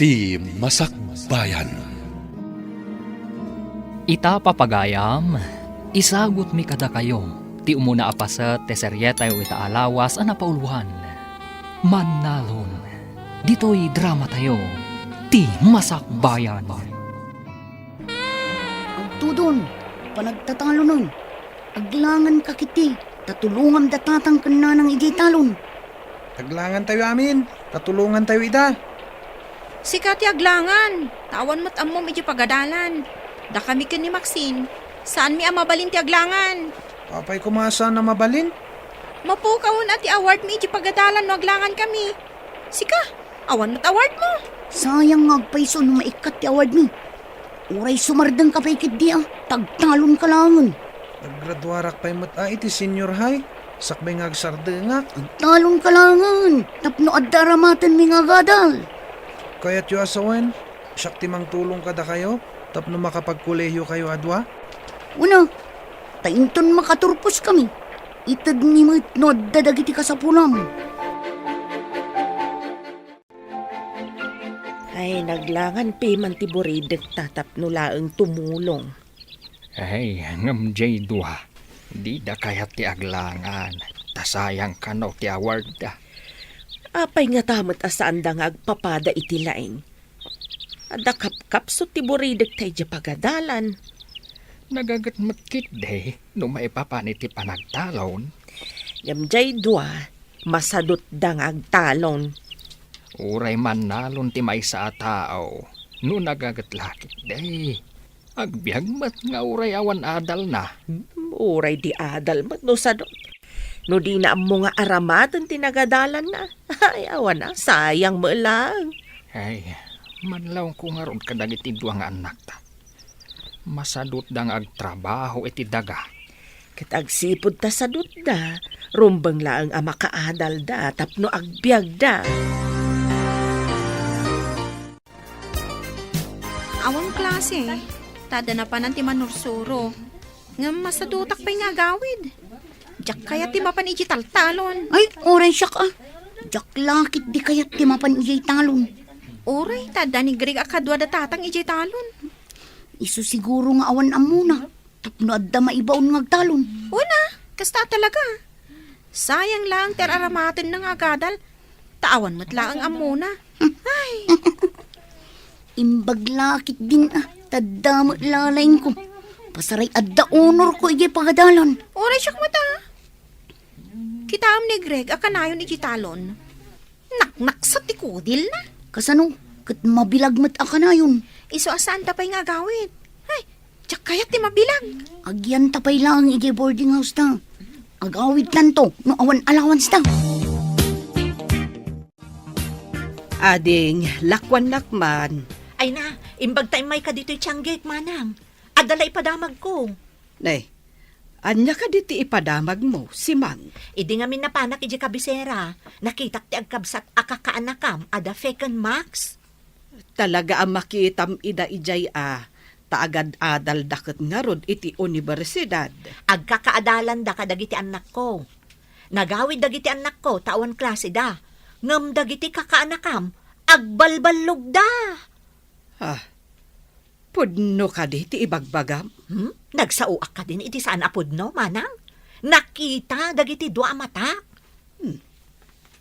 Ti Masakbayan. Ita papagayam, isagot mi kada kayo, ti umuna apasat te seryeta ita alawas ana pauluhan. Manalon, dito'y drama tayo, ti Masakbayan. Ang tudon, panagtatalo nun. Aglangan ka kiti, tatulungan datatang kana ng ijay talon. Taglangan tayo amin, tatulungan tayo ida. Sikat aglangan, tawan mo't ammo medyo pagadalan. Da kami ken ni Maxine, saan mi amabalin ti aglangan? Apay kumasa na mabalin. Mapukawon at ti award mi iti pagadalan no aglangan kami. Sika, awan mo't award mo. Sayang ngagpaiso no maikat ti award mi. Uray sumardang ka paikit di tagtalon ka langan. Naggraduarak pa'y mat iti senior high. Sakbay ngagsardengak. Talon ka langan, tapno addaramatan mi nga gadal. Kaya't yu asawen, siyak timang tulong kada kayo, tapno makapagkuleyo kayo adwa. Una, tainton makaturpos kami. Itad ni mo itno dadagiti ka sa pulam. Ay, naglangan piman ti Buridet tatapno laeng tumulong. Ay, ngam jay duha, di da kayat ti aglangan, tasayang kano ti award da. Apay nga tamat asaan da nga agpapada iti laeng. Ada kapkapso ti Buridet tayo di pagadalan. Nagagat matkit day, no maipapanit ti panagtalon. Yamjay dua, masadot da nga agtalon. Uray man nalon ti may sa tao, no nagagat lakit day. Agbiag mat nga uray awan adal na. Uray di adal mat no sadot. No di na mo nga aramatan tinagadalan na. Ay, awan na, sayang mo lang. Ay, manlaw ko nga ron kadagiti duwa nga anak ta. Masadot dang agtrabaho iti daga. Kitagsipod ta sadot da, rumbang laang ama kaadal da, tapno agbiag da. Awang klase, tada na pa ti manursuro. Nga masadutak pa'y nga gawid. Diyak kaya ti mapan iti taltalon. Ay, oray siya ka. Jak lakit di kayat ti mapan ijay talon. Oray, tada ni Greg akadwa datatang iti talon. Isu siguro nga awan amuna. Tapno adda maibaon ngagtalon. Una, kasta talaga. Sayang lang ter aramatin ng agadal. Taawan mo't lang ang amuna. Ay, Imbag lakit din tadamot lalain ko. Pasaray adda honor ko ijay pagadalan. oray siyak mata. Kitaam ni Greg akanayon iti talon. Naknak sa tikudil na. Kasano, kat mabilag mat akanayon. Iso asan tapay nga gawid. Ay, tiyak kaya ti mabilang. Agyan tapay lang ijay boarding house ta. Agawid lang to, no awan allowance ta. Ading, lakwan-lakman. Ay na, imbag tayo may ka dito'y tiyanggik, manang. Adala ipadamag ko. Nay, anya ka diti ipadamag mo, si Mang. Idi nga min napanak iji kabisera. Nakitak ti agkabsat akakaanakam, ada feken max. Talaga ang makitam ida ijay taagad adal daket nga rod iti universidad. Agkakaadalan da kadagiti anak ko. Nagawid dagiti anak ko, tawan klase da. Ngam dagiti kakaanakam, agbalbalog da. Pudno ka diti ibagbagam. Nagsauak ka din iti saan apudno, manang? Nakita dagiti dua mata.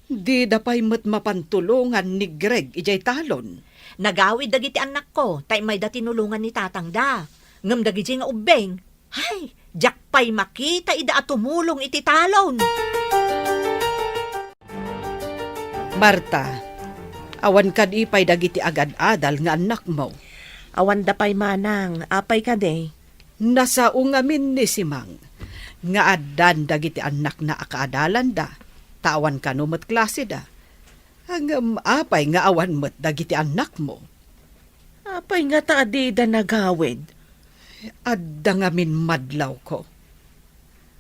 Di dapay mat mapantulungan ni Greg ijay talon. Nagawid dagiti anak ko, tay may da tinulungan ni tatang da. Ngam dagiti nga ubeng. Hay, jak pay makita ida at tumulong iti talon. Marta, awan ka di pay dagiti agad-adal nga anak mo. Awan da pay manang, apay ka de. Nasa ungamin ni si Mang. Nga adan dagiti anak na akaadalan da. Tawan ka numat klase da. Hangam apay nga awan mat dagiti anak mo. Apay nga taadi da nagawid. Adda nga min madlaw ko.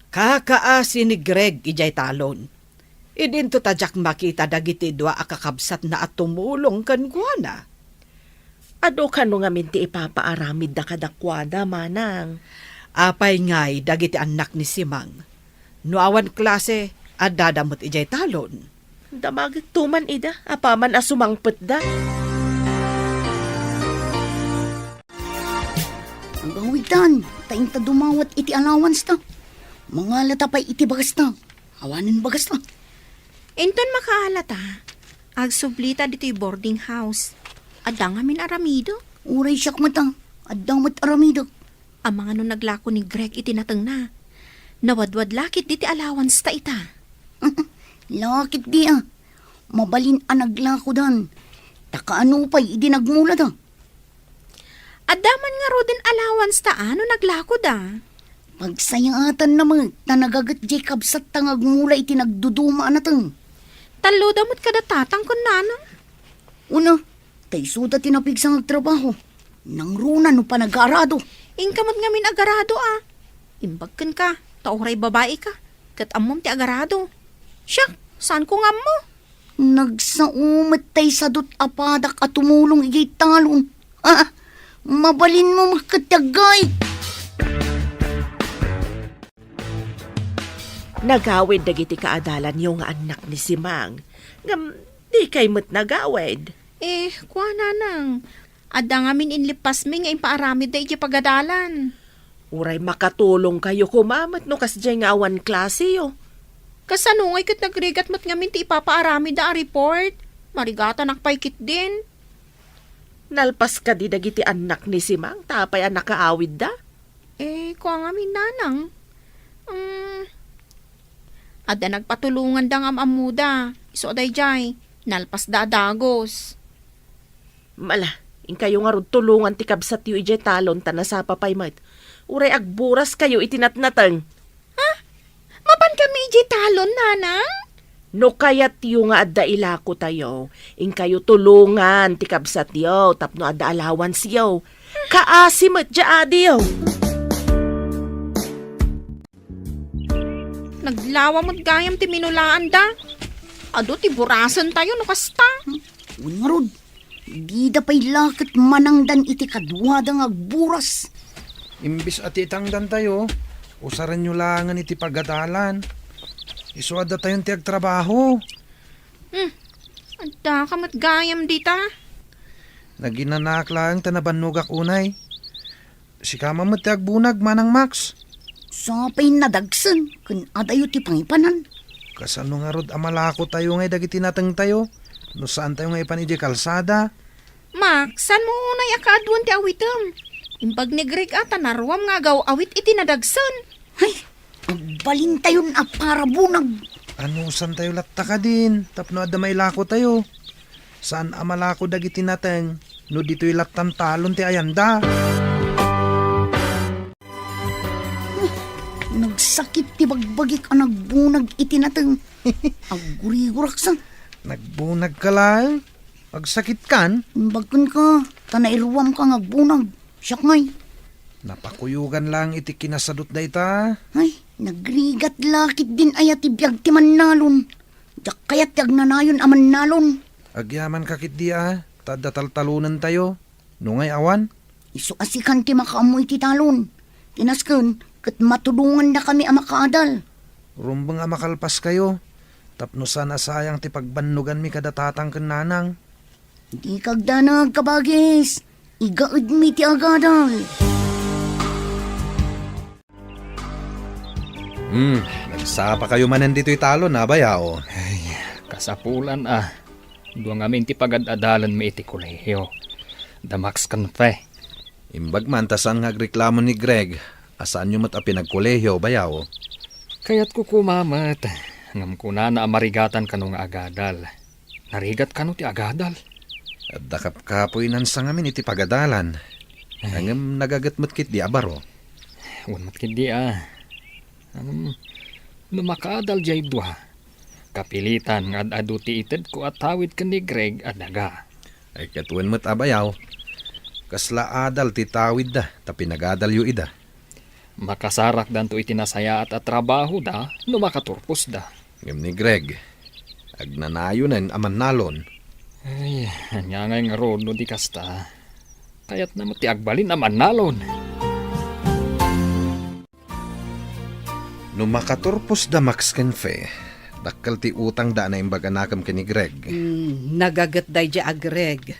Kakaasi ni Greg ijay talon. Idinto tadyak makita dagiti dua akakabsat na at tumulong kan guana. Ado ka no nga minti ipapaaramid da kadakwada, manang. Apay ngay dagiti anak ni Simang. No awan klase, adadamot ijay talon. Damagit tuman ida, apaman asumangpet da. Awitan, taing ta dumawat iti allowance ta. Mga latapay iti bagas ta. Awanin bagas ta. Inton makaalata, agsublita dito'y boarding house. Adda nga min aramido. Uray siyak mata. Adamat aramido. Ang mga nung naglako ni Greg itinatang na. Nawadwad lakit diti allowance ta ita. Lakit di ah. Mabalin ang naglako dan. Takaano pa'y idi nagmula da. Adaman nga ro din allowance ta ano naglako da. Pagsayatan naman, tanagagat Jacob sa tangagmula iti nagduduma na tang. Talo damot kada tatang kun nanang. Una, tay suda tinapig sa nagtrabaho. Nang runa no pa nag-aarado. Ingkamot nga min agarado ah. Imbagkan ka, tauray babae ka. Kat amom ti agarado. Siya, saan ko nga mo? Nagsaumat tay sadot apadak at tumulong igay talon. Mabalin mo makatagay. Nagawid dagiti kaadalan yung anak ni Simang. Ngam, di kay mo't nagawid. Kuha na nang. Adda nga min inlipas mi nga impaaramid da iti pagadalan. Uray makatulong kayo kumamat no kasjay nga awan klase yo. Kasanungay kat nagrigat mat nga min ti ipapaaramid da a report. Marigata nakpaikit din. Nalpas ka di dagiti anak ni Simang, tapay anak kaawid da. Kuha nga min nanang. Adda nagpatulungan da nga amamuda. Iso day jay. Nalpas da dagos. Mala, in kayo nga rod tulungan ti kabsat yu ijay talon tanasa papay mat. Uray agburas kayo itinatnatang. Mapan kami iji talon, nanang? No kayat yu nga adda ilako tayo, in kayo tulungan ti kabsat yu, tapno adda allowance yu. Kaasi mat dya adi yu. Naglawa mo't gayam ti minulaan da. Ado ti burasan tayo no kasta. Ungarod, di da pa'y lakit manangdan iti kadwada nga agburas. Imbis at itangdan tayo, usaran nyo langan iti pagadalan. Isuada tayong tiag trabaho. Adda kamat gayam dita. Naginanak lang tanabanugak unay. Si kama mo tiag bunag manang Max. Sapay nadagsan, kun adayo ti pangipanan. Kasano nga rod amalako tayo ngay dagiti natang tayo. No saan tayo ngay panidi kalsada. Max, san mo unay akadwan ti awitem? Impag ni Greg ata naruam nga gaw awit iti nadagsan. Ay, agbalin tayon a para bunag. Ano saan tayo latta ka din? Tapno adda may lako tayo. Saan amalako dagiti natang? No dito'y lattan talon ti ayanda. Nagsakit ti bagbagik ang nagbunag itinatang. Agurigurak sang. Nagbunag ka lang? Agsakit kan? Bagkan ka, tanairuam ka ngagbunag. Siyak ngay. Napakuyugan lang iti kinasadot da ita. Ay, nagrigat lakit din ayat ibiyag ti mannalon. Yak kayat yag nanayon aman nalon. Agyaman kakit di tadataltalunan tayo. Nungay awan? Iso asikan ti makaamoy ti talon. Tinasken, kat matulungan na kami ang makaadal. Rumbang makalpas kayo. Tapno sana sayang ti pagbannugan mi kadatatang kananang. Di kagdanag kabagis. Igaad mi ti agadal. Nagsapa kayo manan dito'y talon na bayao. Kasapulan Duang amin ti pagad-adalan mi iti kolehiyo. Damax kanfe. Imbag man tasan nga reklamo ni Greg. Asaan nyo mat a pinagkolehiyo bayao? Kaya't kukumamat. Ngam kuna na amarigatan kanu nga agadal. Narigat kanu ti agadal. At dakap-kapoy nan sa ngamin iti pagadalan. Hangam nagagatmat kit di abaro. Unmat kindi lumakadal jay duha. Kapilitan nga adu ti ited ko at tawid ka ni Greg at naga. Ay katuan mat abayaw. Kasla adal ti tawid da, tapi nagadal yu ida. Makasarak dan to itinasaya at trabaho da, no makaturpos da. Ngam ni Greg, agnanayo na aman nalon. Ay, anya ngay nga ron no di kasta. Kaya't naman ti agbalin naman nalon. No makaturpos da Max Kenfe, dakkal ti utang da na imbaga nakam ka ni Greg. Nagagat day di agreg.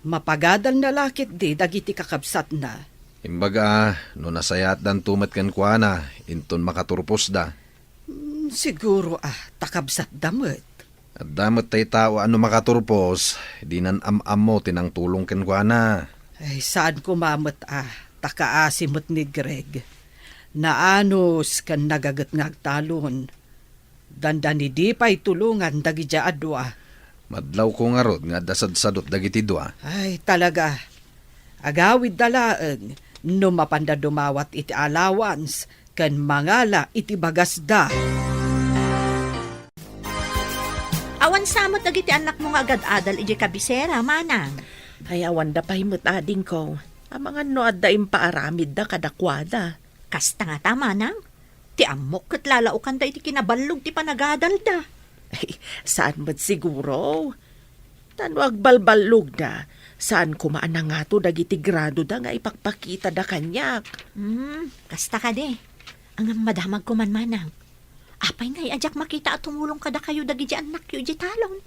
Mapagadal na lakit di dagiti kakabsat na. Imbaga, no nasayat dan tumat kan kuana, inton makaturpos da. Siguro takabsat damot. At damat tay tao ano makaturpos, di nan am mo tinang tulong kan kuana. Ay, saan kumamot takaasimot ni Greg. Naanos kan nagagat ngagtalon. Dandan ni di pa'y tulungan dagi dya adwa. Madlaw ko nga rod nga dasad-sadot dagiti dua. Ay, talaga. Agawid dalaeng, no mapanda dumawat iti allowance, kan mangala iti bagasda. Awan samot dagiti anak mo nga agad-adal iti kabisera, manang. Ay awan da pahimot ading ko. Ang mga noad da impaaramid da kadakwada. Kasta nga ta, manang. Ti amok kat lalaukan da iti kinabalog ti panagadal da. Ay, saan mo't siguro? Tanwag balbalog da. Saan kumaan na nga to dagiti grado da nga ipakpakita da kanyak. Kasta ka de. Ang madamag ko man, manang. Apay ngay ajak makita at tumulong kada kayo dagi di anak yu di talon.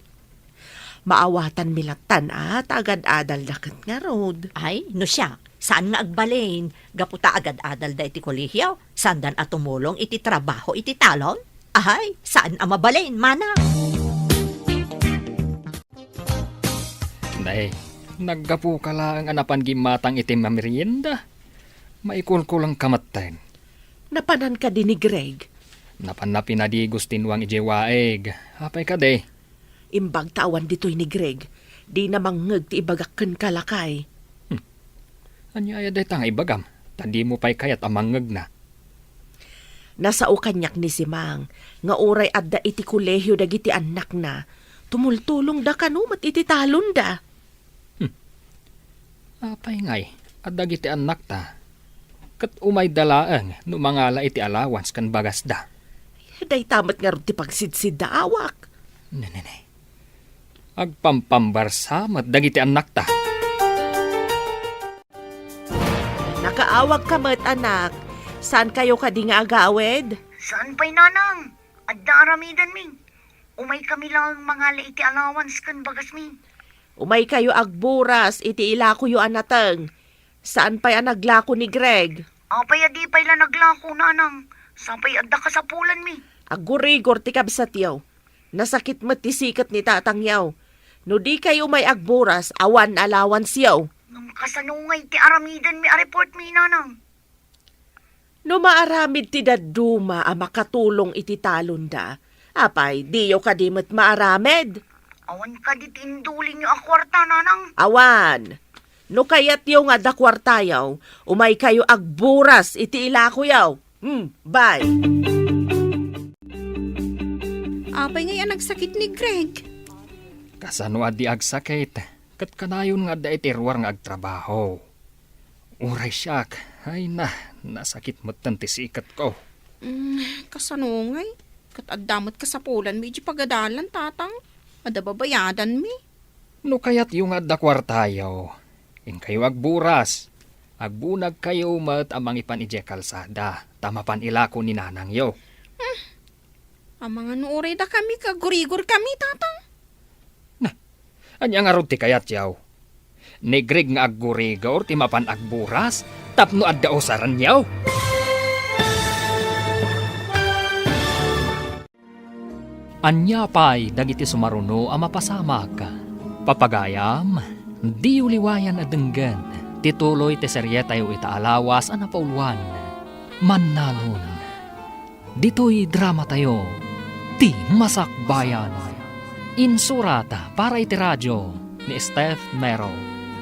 Maawatan milatan at agad-adal dakat nga road. Ay, no siya. Saan nga agbalin? Gaputa agad-adal da iti kolehiyaw. Sandan at tumulong iti trabaho iti talon? Ay, saan ang mabalin, manang? Nay, naggapu ka lang anapan gimatang iti mamerienda. Maikulkulang kamateng. Napanan ka din ni Greg. Napan na pinadigos tinwang ijewaeg. Apay ka de. Imbag tawan dito'y ni Greg. Di na mangeg ti ibagakken kalakay. Anya ay day tanga ibagam. Tandi mo pa'y kayat amangeg na. Nasao kanyak ni Simang. Nga oray adda iti kolehyo dagiti anak na. Tumultulong da kanumat iti talon da. Apay ngay. Adag iti anak ta. Kat umay dalaang no mangala iti allowance kan bagas da. Day tamat nga rin ti pagsidsid da awak. Nanay. Agpampambarsamat dagiti anak ta. Nakaawag ka mat anak. Saan kayo ka di nga agawed? Saan pa'y nanang? Adda aramidan mi. Umay kami lang mga iti allowance kan bagas mi. Umay kayo agburas iti ilako yu anateng. Saan pa'y anaglako ni Greg? Apay adi pa'y la naglako nanang. Sapay adda ka sa pulan mi. Agurigor ti kabsat yaw. Nasakit mat ti sikat ni tatang yaw. No di kayo may agburas, awan allowance yaw. Nang kasanungay ti aramidan mi a report mi nanang. No maaramid ti daduma a makatulong iti talon da. Apay, diyo ka di mat maaramid. Awan ka di tinduling yung akwarta nanang. Awan. No kayat yaw nga da kwartayaw, umay kayo agburas iti ilako yaw. Bye. Apay ngayon nagsakit ni Greg. Kasano adi agsakit. Kat kanayon nga da itirwar nga agtrabaho. Uray siyak. Ay na, nasakit mo tanti sikat ko. Kasanungay. Kat addamot ka sa pulan mi, pagadalan tatang. Adababayadan mi. No kayat yung adda kwartayaw. In kayo agburas. Agbunag kayo mat amang ipan ije kalsada. Tamapan ilako ni nanang yo. Ang mga nuoray da kami, kagurigor kami tatang. Anya nga rod ti kayat yaw. Ni Greg nga aggurigor ti mapan agburas. Tapno adda osaran yaw. Anya pa'y dagiti sumaruno a mapasamag. Papagayam, di uliwayan adenggan. Tituloy ti seryeta yu itaalawas a napauluan. Mannalon. Dito'y drama tayo. Ti Masakbayan. Insurata para iti radyo ni Steph Mero.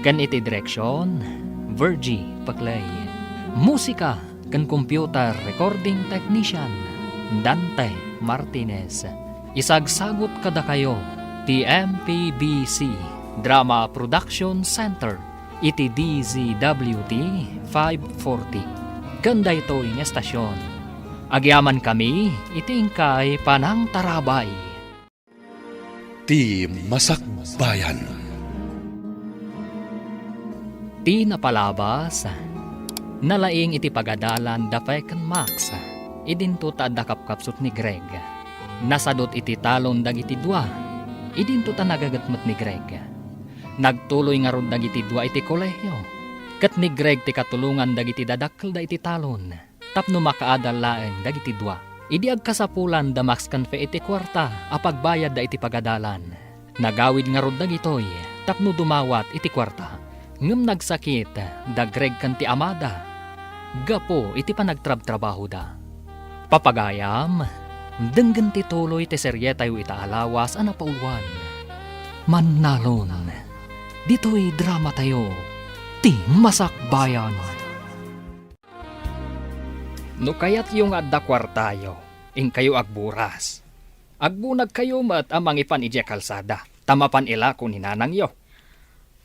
Kan iti direksyon, Virgie Paclay. Musika kan computer recording technician, Dante Martinez. Isagsagot kada kayo, ti MPBC Drama Production Center, iti DZWT 540. Ganda ito yung estasyon. Agyaman kami, itingkay panang tarabay. Ti Masakbayan. Ti napalabas, nalaing iti pagadalan da Peccan Max, idinto ta dakapkapsot ni Greg. Nasadot iti talon dagiti dua, idinto ta nagagatmat ni Greg. Nagtuloy nga ron dagiti dua iti kolehyo. Kat ni Greg ti katulungan dagiti dadakkel da iti talon. Tapno makaadalaan dagiti dua. Idi agkasapulan da max kanfe iti kwarta apagbayad da iti pagadalan. Nagawid nga rod dagitoy tapno dumawat iti kwarta. Ngem nagsakit da Greg kan ti amada. Gapo iti panagtrab-trabaho da. Papagayam, denggen ti tuloy ti serye tayo itaalawas ana pauluan. Mannalon, dito'y drama tayo, ti masakbayan. No kayat yung adda kwartayo, ing kayo agburas. Agbunag kayo mat amang ipan ije kalsada, tamapan ila ko ni nanang yo.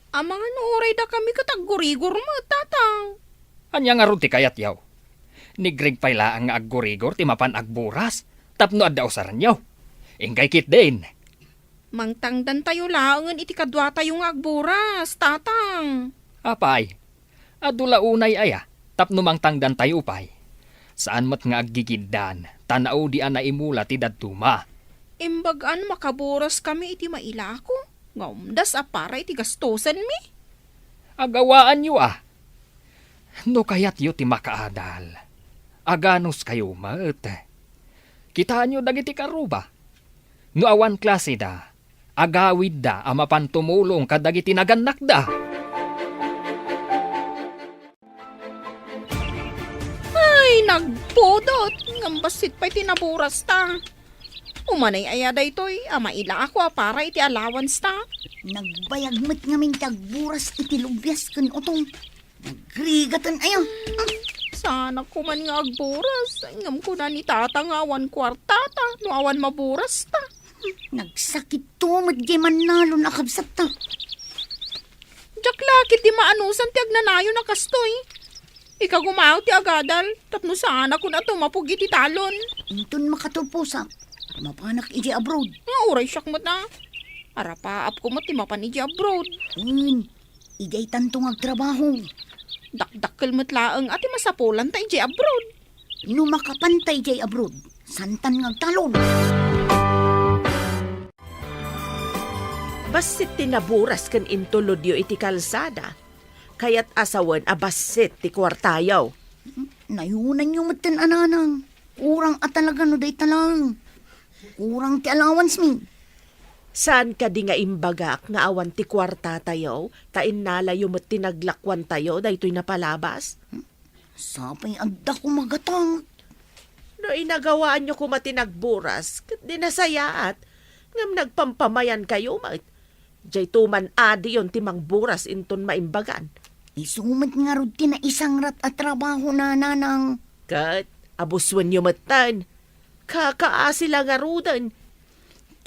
Amang anuray da kami kataggurigor mo, tatang. Anya nga ron ti kayat yaw. Ni Greg payla ang aggurigor ti mapan agburas, tapno adda usaran yaw. Ingkay kit din. Mangtangdan tayo laangan iti kadwa tayo nga agburas, tatang. Apay, adula unay aya, tapno mangtangdan tayo upay. Saan mat nga aggigiddan, tanaw di ana imula ti dadtuma. Imbagaan makaburas kami iti mailako. Ngaumdas apara iti gastosan mi. Agawaan yu ah. No kayat yu ti makaadal. Aganos kayo maet. Kitaan yu dagiti karuba. No awan klase da, agawid da amapan tumulong kadagiti naganak da. Ay, nagpudot. Ngambasit pa'y tinaburas ta. Umanay ayada ito'y amaila ako para iti allowance ta. Nagbayagmat ngamin tagburas iti lubyas kan utong. Nagrigatan ayo. Sana ko man nga agburas. Ngam ko na ni tata nga awan kwarta ta. No awan maburas ta. Nagsakit to, madya Mannalo nakabsat ta. Diyak lakit di maanusan ti agnanayo na kastoy. Ika gumaw ti agadal. Tapno sana ko na tumapog iti talon. Intun makatupusa. Mapanak iji abroad. Nga uray siyak mo na. Arapaap ko mo ti mapan iji abroad. Ijay tantong agtrabaho. Dakdakkel mo't laang ati masapulan ta iji abroad. No makapantay ijay abroad. Santan ngagtalon. Basit tinaburas kan intulodyo iti kalsada. Kayat asawan abasit ti kwartayaw. Nayunan yung matan ananang. Urang at talaga no day talang. Urang ti allowance mi. Saan ka di nga imbagak nga awan ti kwarta tayo, tain nalayo mo't tinaglakwan tayo, daytoy napalabas? Sapay agda ko magatang. No inagawaan nyo kumatinagburas, kat di nasayaat, ngam nagpampamayan kayo, mat. Diyay tuman adi yon timang buras inton maimbagan. Isumat nga rod ti na isang rat at trabaho na nanang. Kat, abuswan nyo matan. Kakaasi lang nga rudan.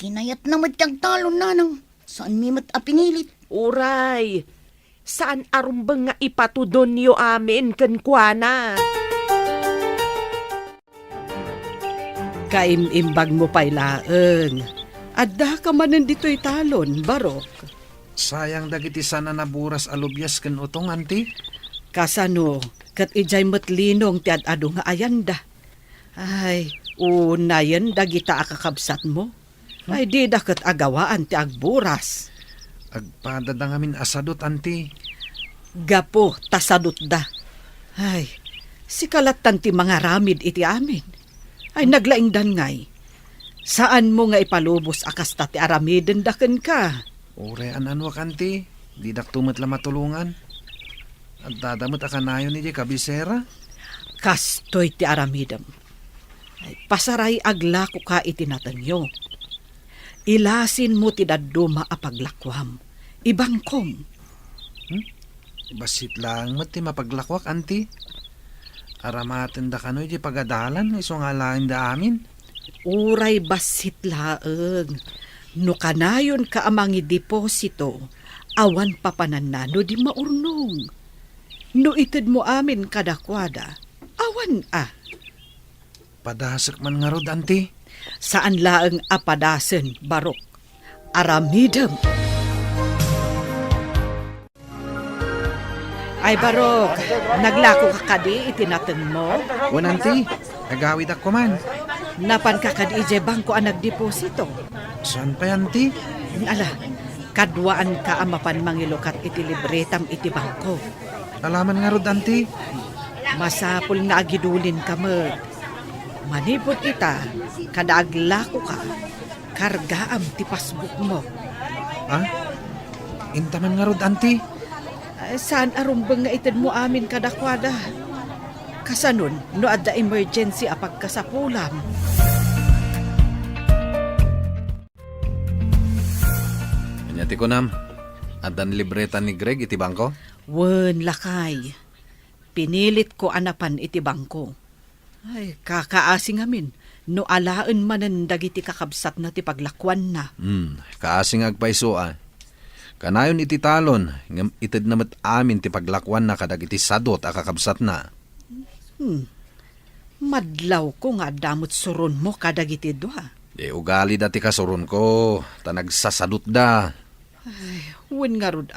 Kinayat na matagtalon nanang. Saan mi mat apinilit? Uray, saan arumbang nga ipatudon nyo amin kankwana? Kaimimbag mo pa'y laeng. Adda ka manan dito'y talon, Barok. Sayang dagiti sana naburas alubyas ken utong anti. Kasano, kat ijay matlinong ti ad-ado nga ayanda. Ay, unayan dagita akakabsat mo. Ay, di dakat agawaan ti agburas. Agpadada ngamin asadot anti. Gapo, tasadot da. Ay, sikalatan ti mga ramid iti amin. Ay, naglaing dangay. Saan mo nga ipalubos akasta ti aramiden daken ka? Ure ananwak anti. Didak tumat la matulungan. At dadamot akanayon ni di kabisera. Kastoy ti aramidem. Ay, pasaray agla ko ka itinatanyo. Ilasin mo ti daduma apaglakwam. Ibangkom. Basit lang mat ti mapaglakwak anti. Aramaten da kanoy di pagadalan. Iso nga lang da amin. Uray basit laeng. No kanayon ka amangi deposito, awan papananano di maurnong. No ited mo amin kadakwada, awan Padasak man nga rod anti. Saan laeng apadasen, Barok? Aramidem. Ay, Barok, naglako ka kadi itinatan mo? Wan anti. Agawid ako man. Napan ka kadi ije bangko ang nagdeposito? Saan pa anti? Ala, kadwaan ka amapan mangilukat iti libretam iti bangko. Alaman nga rod, auntie. Masapol nga agidulin ka met. Manipod ita, kada aglako ka, kargaam ti pasbuk mo. Ha? Intaman nga rod, auntie. Saan arumbang nga itad mo amin kadakwada? Kasanon, no adda emergency apag kasapulam. Anyati ko nam, adan libreta ni Greg iti bangko? Wen lakay. Pinilit ko anapan iti bangko. Ay, kakaasing amin. No alaan manan dagiti kakabsat na ti paglakwan na. Kaasing agpaiso Kanayon iti talon, ngam ited namat amin ti paglakwan na kadag iti sadot akakabsat na. Madlaw ko nga damot suron mo kadagiti dua. Di ugali dati kasuron ko, tanagsasadot da. Wen nga rod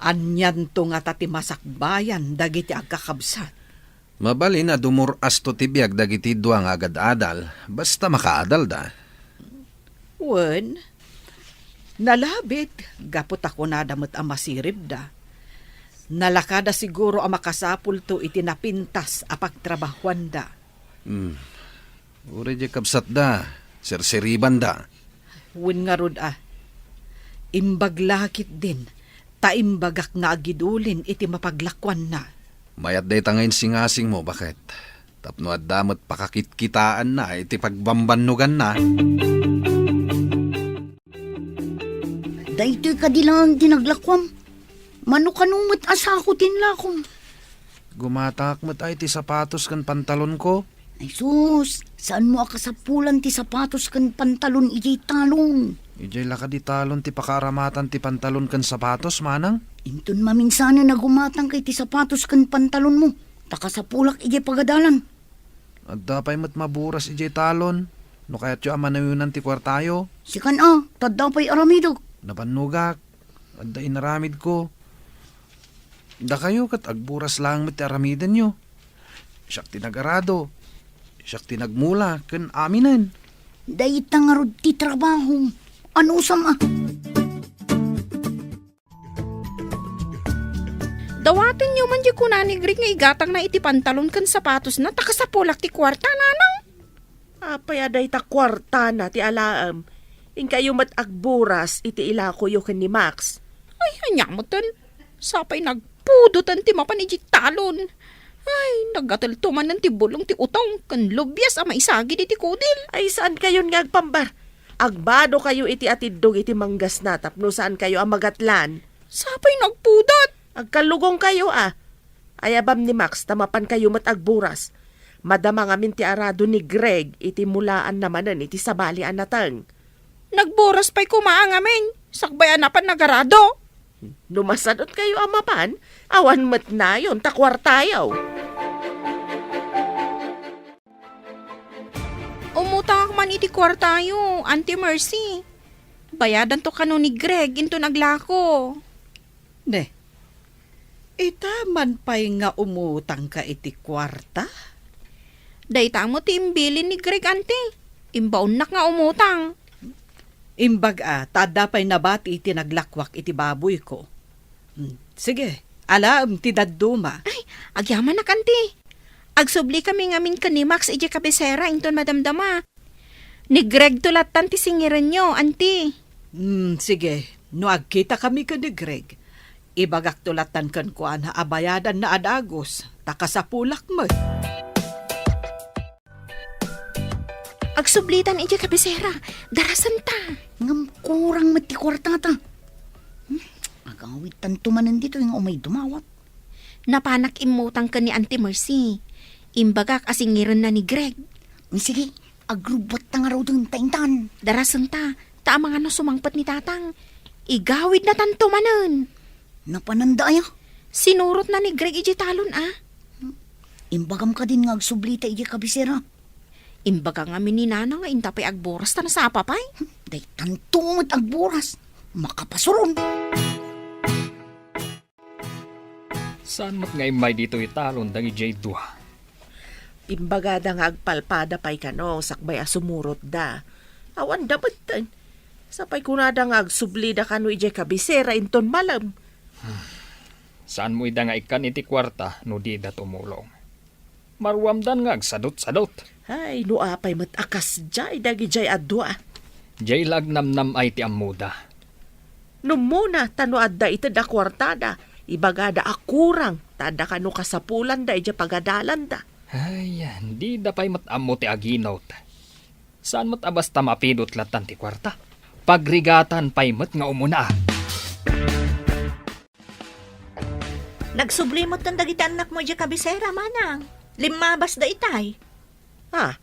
Anyan to nga tati masakbayan dagiti agkakabsat. Mabali na dumuras to tibiyag dagiti duang agad adal, basta makaadal da. Wen, nalabit, gapot ako na damot ang masirib da. Nalakada siguro ang makasapul to itinapintas apagtrabahuan da. Uri di kabsat da, sirsiriban da. Wen nga rod imbaglakit din, taimbagak nga agidulin iti mapaglakwan na. Mayat day tangayin singasing mo, bakit? Tapno at damot pakakitkitaan na, iti pagbambanugan na. Daytoy kadilang dinaglakwam. Mano kanumot asakutin lakom. Gumatak mo't ay ti sapatos kan pantalon ko. Ay sus, saan mo akasapulan ti sapatos kan pantalon iti talon? Ijay laka di talon ti pakaramatan ti pantalon kan sapatos, manang. Intun maminsana na gumatang kay ti sapatos kan pantalon mo. Takasapulak ijay pagadalan. At dapay mo't maburas ijay talon. No kaya't yu amanayunan ti kwartayo. Sikan tadapay aramidog. Napanugak. At da inaramid ko. Da kayo kat agburas lang mit aramidan nyo. Siyak tinagarado. Siyak tinagmula kan aminan. Dayta nga rod ti trabaho. Ano sama? Dawatin niyo man di kunani Greg nga igatang na iti pantalon kan sapatos na takasapulak ti kwarta nanang. Apay aday ta kwarta na ti alaam. In kayo mat agburas iti ilako yo ken ni Max. Ay, hanyamutan. Sapay nagpudutan ti mapan iti talon. Ay, nagataltuman ng ti bulong ti utong kan lubyas ama isagi iti kudil. Ay saan kayo nga agpambar? Agbado kayo iti atidog iti manggas na tapno saan kayo ang magatlan. Sapay nagpudat. Agkalugong kayo Ayabam ni Max tamapan kayo mat agburas. Madama nga min ti arado ni Greg iti mulaan namanan iti sabalian natang. Nagboras pa'y kumaang amin. Sakbayan na pan nagarado. Lumasadot kayo amapan, awan mat na yun, takwartayaw. Umutang man iti kwartayo, Auntie Mercy. Bayadan to kano ni Greg into naglako. Ne, ita man pa'y nga umutang ka iti kwarta? Dayta mo ti imbilin ni Greg, Auntie. Imbaon nak nga umutang. Imbag tada pa'y nabati iti naglakwak iti baboy ko. Sige, alam ti dadduma. Ay, agyaman na kanti. Agsubli kami ngamin ka ni Max iti kabesera inton madamdama. Ni Greg tulatan ti singiran nyo, Auntie. Sige, no agkita kami ka ni Greg. Ibagak tulatan kan kuan ha abayadan na adagos. Takasapulak mo. Agsublitan iti kabesera. Darasan ta. Ngam kurang mati kwartata. Agawit tantumanan dito yung umay dumawat. Napanak imutang ka ni Auntie Mercy. Imbagak asingiran na ni Greg. Sige, agrubot ta nga raw dun taintan. Darasan ta. Ta mga no sumangpat ni tatang. Igawid na tantumanan. Napananda aya. Sinurot na ni Greg iti talon Imbagam ka din nga agsublita iji kabisera. Imbaga nga mininana nga intapay agboras ta na sa apapay. Day tantumot agburas. Makapasuron. Saan mat nga imay dito italon dangi J2? Imbagada nga agpalpada pa'y kano, sakbay asumurot da. Awan dapat tan. Sapay kunada nga agsublida kano ije kabisera inton malam. Saan mo ida nga ikan iti kwarta no di da tumulong? Marwamdan nga agsadot-sadot. Ay, nuapay matakas jay, dagi jay adwa. Jay lagnamnam ay ti amuda. No muna, tano adda ito da kwartada. Ibagada akurang, tada ka no kasapulan da, ija pagadalan da. Ay, hindi da pa'y matamo ti aginot. Saan mo't abasta mapidot latan ti kwarta? Pagrigatan pa'y mat nga umuna. Nagsublimot ng dagiti anak mo dya kabisera, manang. Limabas da itay. Ha?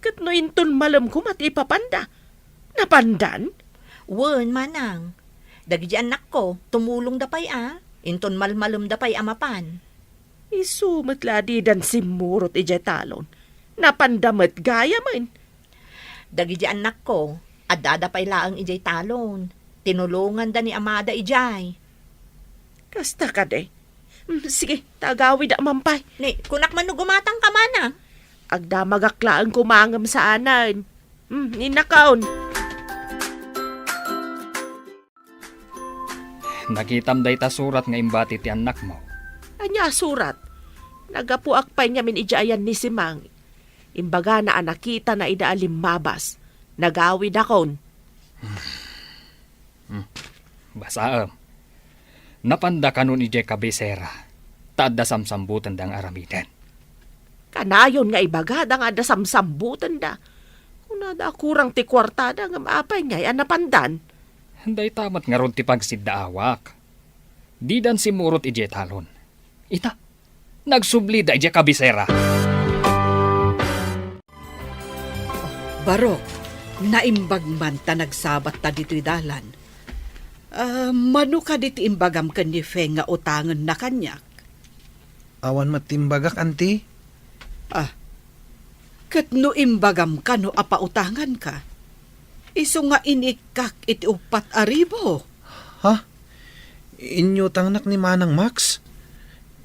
Kat no inton malam ko mati ipapanda. Napandan? Wen, manang. Dagiti anak ko, tumulong da pay Inton malmalum da pay amapan. Isumat ladi dan simurot ija talon. Napandamat gaya man. Dagiti anak ko, adada pay laang ijay talon. Tinulungan da ni amada ijay. Kasta ka de. Sige, tagawi da mampay. Ni, kunak man no gumatang ka, manang. Agda magaklaan kumangam sa anan. Ninakaon. Nakitam day ta surat nga imbati ti anak mo. Anya surat. Nagapuak pa'y niya min ijayan ni Simang. Imbaga na anakita na idaalim mabas. Nagawi da kon. Basaam. Napanda kanon ije kabisera. Tada samsambutan dang aramiden. Kanayon nga ibagada nga da samsambutan da. Kung nada kurang ti kwartada nga maapay niya anapandan. Day tamat nga ron ti pagsiddaawak. Di dan simurot ije talon. Ita, nagsubli da ije kabisera. Barok, naimbag man ta nagsabat ta dito'y dalan. Mano ka diti imbagam kan ni Fe nga utangan na kanyak? Awan matimbagak, anti. Kat no imbagam ka no apautangan ka. Iso nga inikak iti 4,000. Ha? Inyo tangnak ni Manang Max?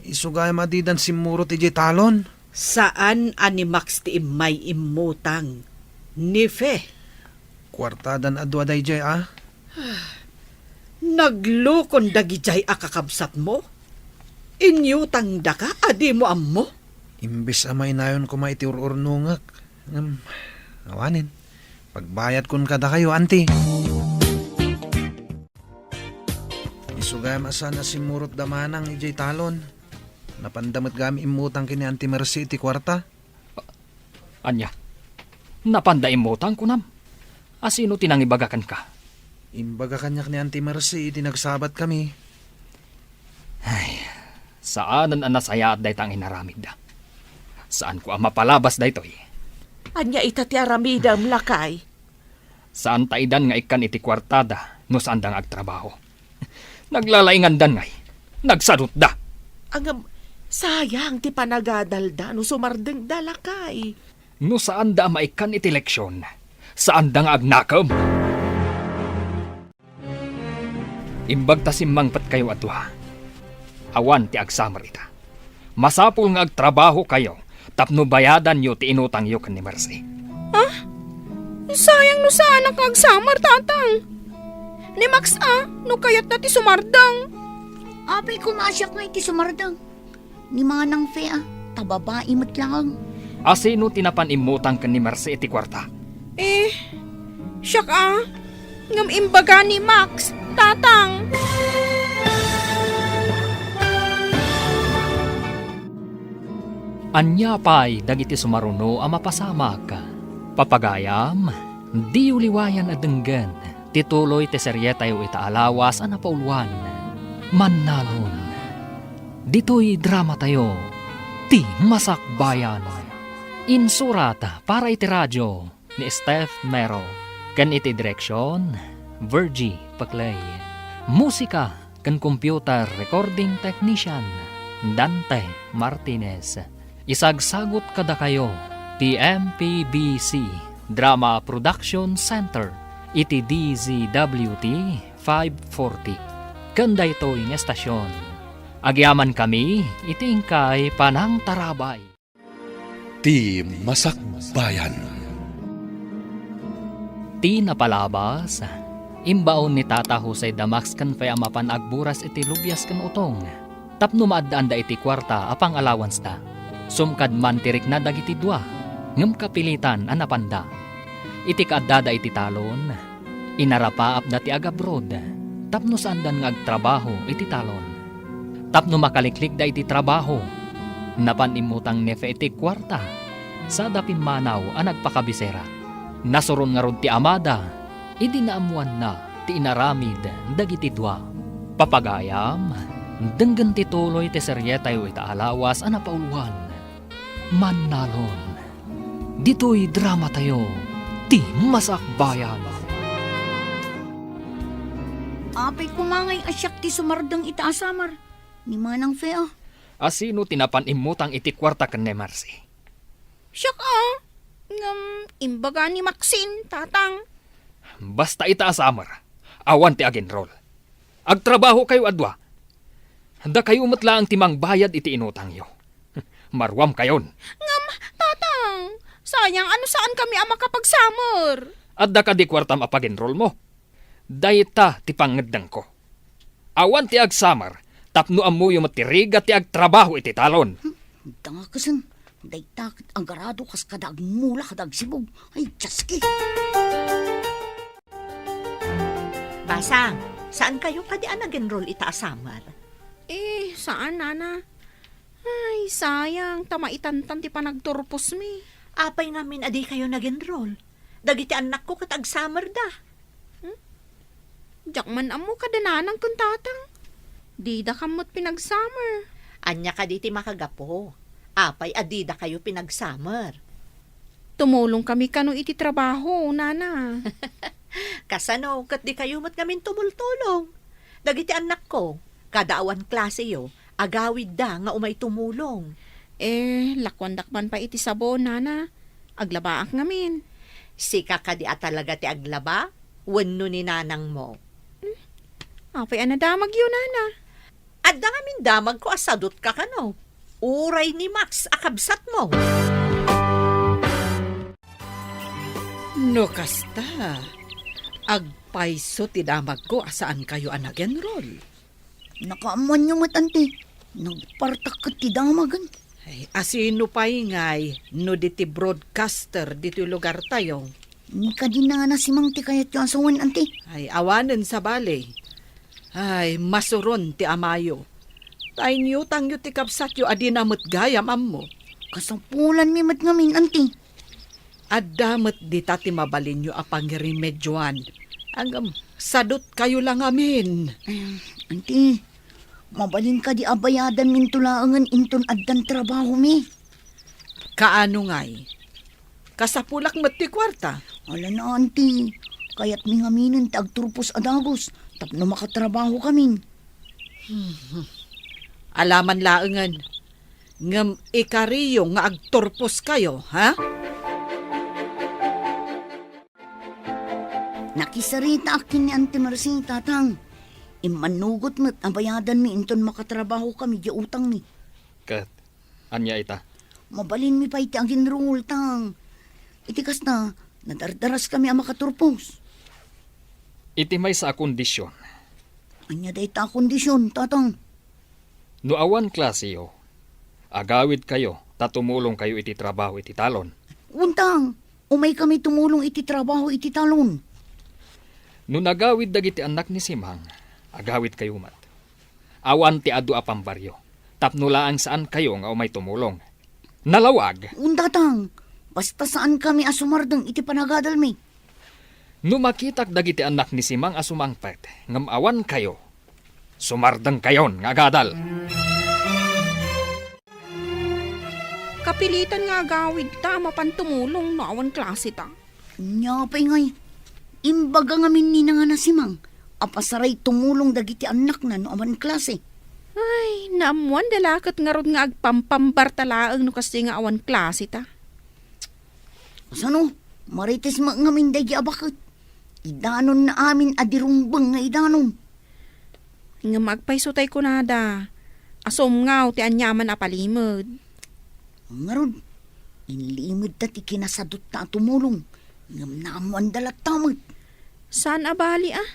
Isugay madidan simurot ije talon. Saan ani Max ti imay imutang? Ni Fe. Kwartadan adwa day jay Naglukon dagijay akakabsat mo? Inyutang da ka, adi mo ammo? Imbes amay nayon ko maitiururnungak. Awanin. Pagbayad kun kada kayo, anti. Isugay masana si Murot Damanang ijay talon. Napandamat gami imutang kini Auntie Mercy ti kwarta. Anya, napanda imutang kunam. Asino tinangibagakan ka? Imbaga kanyak ni Auntie Mercy, tinagsabat kami. Ay, saanan ang nasaya at daytang inaramid da? Saan ko ang mapalabas daytoy? Anya ita ti aramidam lakay. Saan taidan nga ikan iti kwartada no saan dang agtrabaho? Naglalaingan dan ngay. Nagsadot da. Ang sayang ti panagadalda no sumardeng dalakay. No saan da maikan iti leksyon? Saan dang agnakam? Imbag ta simmangpat kayo atwa. Awan ti agsamar ita. Masapul nga agtrabaho kayo tapno bayadan nyo ti inutang yo kan ni Mercy. Sayang no sana kag samar, tatang. Ni Max no kayat na ti sumardang. Apay kumasyak nga iti sumardang. Ni Manang Fe tababae mat lang. Asino tinapan imutang kan ni Mercy iti kwarta? Siyak ngam imbaga ni Max, tatang. Anya pa'y dagiti sumaruno ang mapasamak. Papagayam, di uliwayan adenggan. Tituloy ti seryetayo itaalawas ang napauluan. Mannalon. Dito'y drama tayo. Ti Masakbayan. Insurata para iti radyo ni Steph Mero. Kan iti direksyon, Virgie Paclay. Musika kan computer recording technician, Dante Martinez. Isagsagot kada kayo, ti MPBC Drama Production Center, iti DZWT 540. Kanda ito yung estasyon. Agyaman kami, iti ingkay Panang Tarabay. Ti Masakbayan. Ti napalabas, imbaon ni Tata Jose Damax kan fay amapan agburas iti lubyas kan utong. Tapno maaddaan da iti kwarta apang allowance da. Sumkad man tirik na dagiti dua, ngem kapilitan anapanda. Iti kaadda da iti talon, inarapaap da ti agabrod, tapno saandan nga agtrabaho iti talon. Tapno makaliklik da iti trabaho, napanimutang nefe iti kwarta, sa dapin manaw ang nagpakabisera. Nasuron nga ron ti amada, idi naamuan na ti inaramid dagiti dua. Papagayam, denggan ti tuloy ti seryetayo ita alawas ang napauluan. Mannalon, dito'y drama tayo, ti masakbayan. Apay kumangay asyak ti sumardang itaasamar. Ni manang fea. Asino tinapan imutang iti kwarta ken ni Marcy? Siyak imbaga ni Maxine, tatang. Basta itaasamar, awan ti agenrol. Agtrabaho kayo adwa. Handa kayo umatla ang timang bayad iti inutang yo. Marwam kayon. Tatang, sayang ano saan kami ang makapagsamar. Adda ka di kwartam apagenrol mo. Dayta ti pangeddang ko. Awan ti agsamar, tapno amuyo matiriga ti agtrabaho iti talon. Danga kasan. Day takit ang garado kas kadag mula kadag sibog. Ay, tsaski. Basang, saan kayo kadian nag-enroll itaasamar? Saan, nana? Ay, sayang, tamaitantan ti panagturpos mi. Apay ngamin adi kayo nag-enroll. Dagiti anak ko katag-summer da. Jakman amo kadananang kun tatang. Di da kamot pinag-summer. Anya ka diti makagapo. Apay adida kayo pinag-summer. Tumulong kami kano iti trabaho, nana. Kasano, kat di kayo mat ngamin tumultulong. Dagiti anak ko, kadaawan klase yo, agawid da nga umay tumulong. Lakwandakman pa iti sabon, nana. Aglabaak ngamin. Sika ka di talaga ti aglaba, wenno ni nanang mo. Apay anadamag yun, nana. Adda ngamin damag ko asadot ka kano. Uray ni Max akabsat mo. No kasta, agpaiso ti damag ko asaan kayo ang nag-enroll. Nakaamuan nyo matanti. Nagpartak ka ti damagan. Ay, asino pa ingay, no diti broadcaster dito lugar tayo. Ni ka din na si Mang ti kayat yung asawan, anti. Ay, awanen sa bale. Ay, masuron ti amayo. Tay niyo tangyo ti kapsat yo adi namot gayam ammo. Kasampulan mi mat ngamin, anti. Adamot di tati mabalin nyo apang remedyoan. Hanggang sadot kayo lang amin. Anti, mabalin ka di abayadan min tulaangan inton addan trabaho mi. Kaano ngay? Kasapulak mat ti kwarta. Ala na, anti. Kaya't mi ngaminan ti agturpos adagos. Tapno makatrabaho kami. Alaman laengan. Ngam ikariyo nga agturpos kayo, ha? Nakisarita akin ni Auntie Marcy, tatang. Imanugot mo't abayadan mi inton makatrabaho kami di utang mi. Kat, anya ita? Mabalin mi pa iti ang ginrungol, tang. Itikas na, nadardaras kami ang makaturpos. Iti may sa kondisyon. Anya da ita kondisyon, tatang. No awan klase yo, agawid kayo, tatumulong kayo iti trabaho iti talon. Untang, umay kami tumulong iti trabaho iti talon. No nagawid dagiti anak ni Simang, agawid kayo mat. Awan ti adu apang baryo, tapno laang saan kayo nga umay tumulong. Nalawag, Untatang, basta saan kami asumardang iti panagadal mi. no makitak dagiti anak ni Simang asumangpet, ngam awan kayo, sumardang kayon nga gadal. Kapilitan nga gawid ta, mapantumulong no awan klase ta. Nya pa'y ngay, imbaga ngamin ni nga nasimang, apasaray tumulong dagiti anak na no aman klase. Ay, naamuan dalakat nga ron nga agpampambartalaang no kasi nga awan klase ta. Kasano, marites ngamin dagi abakot. Idanon na amin adirumbang nga idanon. Nga magpaisutay ko nada. Asom ngaw ti anyaman apalimod. Ngaron, inlimod dati kinasadot ta tumulong. Ngam naamuan dalat tamot. Saan abali ah?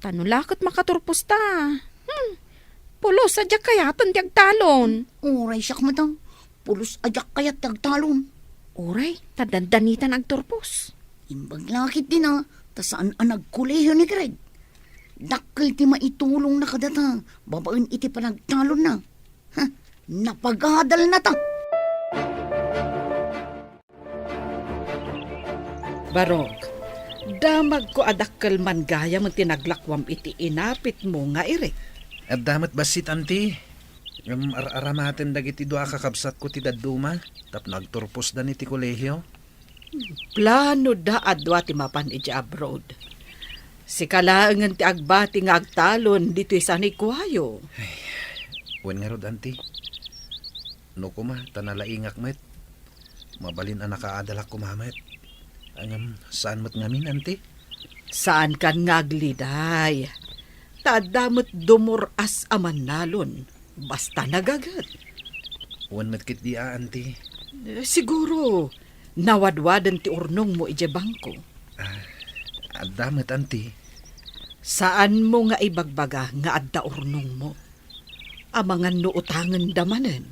Tanulakot makaturpos ta. Pulos pulos sadya kayaton ti agtalon. Uray siyak matang. Pulos ajak kayat tagtalon. Uray, tadandanitan agturpos. Imbag lakit din ta saan ang nagkuleyo ni Greg. Dakkel ti maitulong na kadata, babaen iti panagtalon na. Ha, napagadal na ta. Barok, damag ko adakkel man gaya mo tinaglakwam iti inapit mo nga iri. At damat basit, anti. Aramaten dagiti doa kakabsat ko ti daduma. Tap nagturpos dan iti kolehyo. Plano da adwa ti mapan iti abroad. Si kalaangan ti agbati nga agtalon dito isa ni kuhayo. Wen nga rod, anti. No kuma, tanalaingak met. Mabalin ang nakaadalak kumamet. Angam, saan mo't ngamin, anti? Saan kan ngagliday? Tadamot dumuras aman nalon. Basta nagagat. Wen met kit di anti. Siguro, nawadwadan ti urnong mo ije bangko. At damat, anti. Saan mo nga ibagbaga nga adda urnong mo? Amangan no utangan damanen.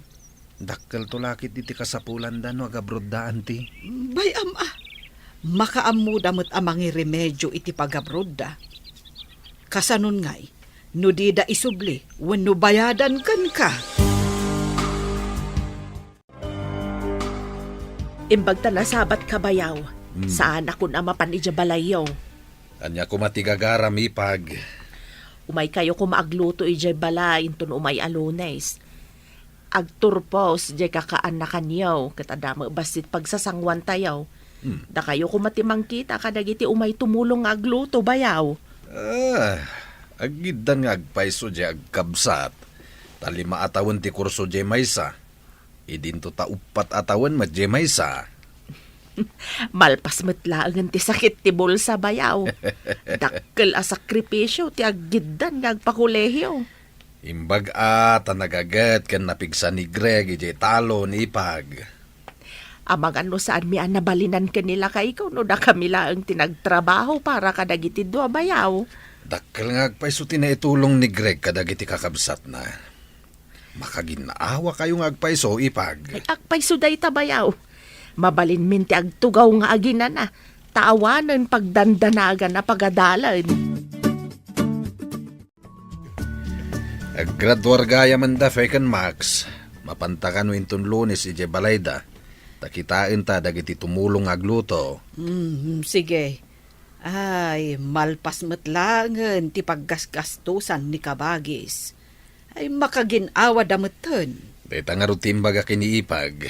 Dakkel to lakit iti kasapulan da no agabrod da, anti. Bayam makaamu damot amangi remedyo iti pagabrod da. Kasanon ngay, no di da isubli, wenno bayadan kan ka. Imbag ta nasabat ka bayaw. Saan ako na mapanidya balayaw. Anya ko matigagaram ipag. Umay kayo kumaagluto ijay balay intun umay alunes. Agturpos jay kakaanak niyaw ket adama basit pagsasangwan tayaw. Da kayo kumatimang kita kadagiti umay tumulong nga agluto bayaw. Agidan nga agpaiso jay agkabsat. Talima atawan ti kurso jay maysa. Idinto ta upat atawan mat jay maysa. Malpas metlaangan ti sakit ti bulsa bayaw. Dakkel a sakripisyo ti aggidan nga agpakolehyo. Imbag tanagagat kan napigsan ni Greg ijay talo ni ipag. Amang ano saan mi nabalinan kanila kay ikaw no da kami lang tinagtrabaho para kadagiti do bayaw. Dakkel nga agpaiso tinaitulong ni Greg kadagiti kakabsat na. Makaginaawa kayo nga agpaiso ipag. Ay akpay suday tabayaw. Mabalin min ti agtugaw nga agina na. Taawanan pagdandanagan na pagadalan. Aggraduar gaya man da Fekan Max. Mapantakan wintun Lunes ije balayda. Takitain ta dagiti tumulong agluto. Sige. Ay, malpas metlangan ti paggasgastusan ni kabagis. Ay makaginawa dameton. Deta nga rutimbaga kiniipag.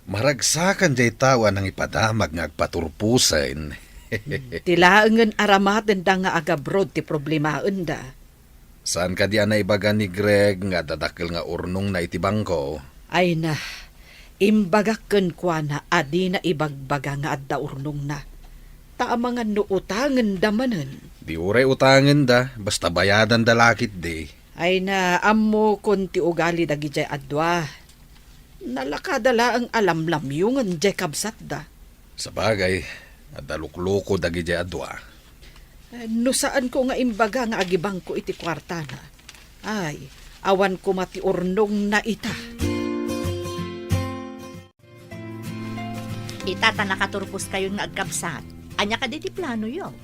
Maragsakan jay tawa ng ipadamag nga agpaturpusen. Tilaangan aramaten da nga agabrod ti problemaen da. Saan ka di na ibaga ni Greg nga dadakil nga urnong na itibangko? Ay na, imbagaken kwa na adi na ibagbaga nga adda urnong na. Taamangan no utangan damanen. Di uray utangan da, basta bayadan da lakit di. Ay na, ammo konti ugali dagi jay adwa. Nalakadala ang alamlamyungan jay kabsat da. Sa bagay, adalukloko dagi jay adwa. No saan ko nga imbaga nga agibang ko iti kwarta na. Ay, awan ko mati urnong na ita. Itata nakaturpos kayo nga agkabsat. Anya ka diti plano yo.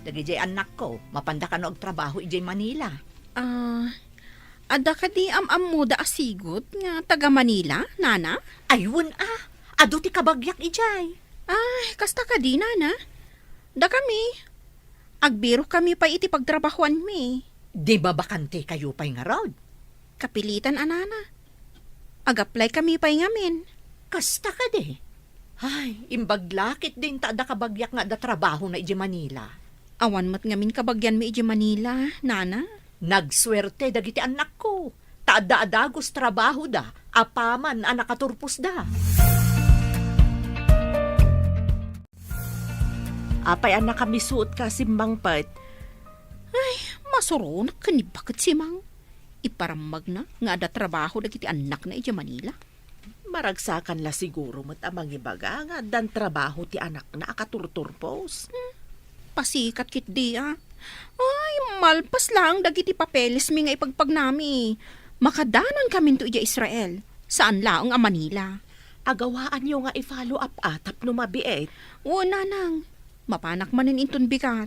Dagijay anak ko, mapanda ka no og trabaho ijay Manila. Ada ka di am-am da asigot nga taga Manila, nana? Ayun adu ti kabagyak ijay. Ay, kasta ka di, nana. Da kami. Agbiro kami pa iti pagtrabahuan mi. Di ba bakante kayo pa'y nga rod? Kapilitan, anana. Ag-apply kami pa'y ngamin. Kasta ka de. Ay, imbaglakit din ta da kabagyak nga da trabaho na ijay Manila. Awan mat ngamin kabagyan mi iti Manila, nana. Nagswerte dagiti anak ko. Taada-adagos trabaho da, apaman ang nakaturpos da. Apay ang nakamisuot ka simbang pat. Ay, masuronak ka ni bakit si Mang. Iparamag na nga ada trabaho dagiti anak na iti Manila. Maragsakan la siguro mat amang ibaga nga dan trabaho ti anak na akaturturpos. Pasikat kit di Ay, malpas lang dagiti papeles mi nga ipagpagnami. Makadanon kami to ija Israel. Saan laong a Manila? Agawaan nyo nga i-follow up atap no mabiet. O nanang, mapanak manin inton bigat.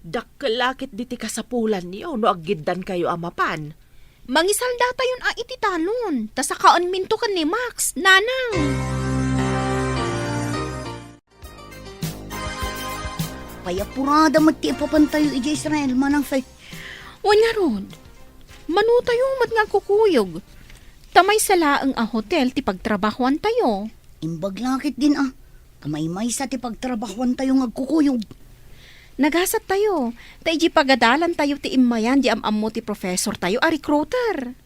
Dakkelakit diti kasapulan niyo no agiddan kayo amapan. Mangisalda tayon a iti talon. Tasakaon minto kan ni Max, nanang. Payapurada mat ti ipapantayo ija Israel manang say. Wanya rod, manutayo mat nga kukuyog. Tamay sala ang a hotel ti pagtrabahuan tayo. Imbag lakit din Kamay-may sa ti pagtrabahuan tayo ngagkukuyog. Nagasat tayo. Tay di pagadalan tayo ti imayan di amamo ti professor tayo a recruiter.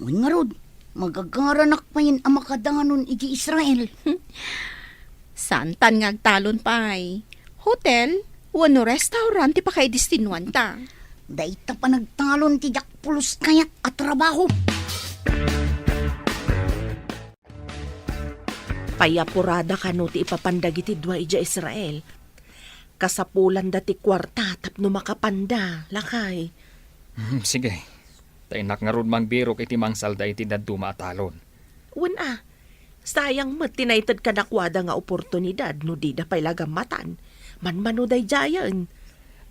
Ngun nga rod, magagaranak pa yun ang makadanon iji Israel. Santan ngagtalon pay. Hotel, wano restaurant ti pakay distinuan ta. Daita pa nagtalon ti jakpulos kayat at trabaho. Payapurada kano ti ipapandagiti dua ija Israel. Kasapulan dati kwarta tapno makapanda, lakay. Sige. Tainak nga rod mang biro iti mang salda iti daduma atalon. Una, sayang mat tinaytad ka nakwada nga oportunidad no di da pay lagamatan. Manmano day jayan.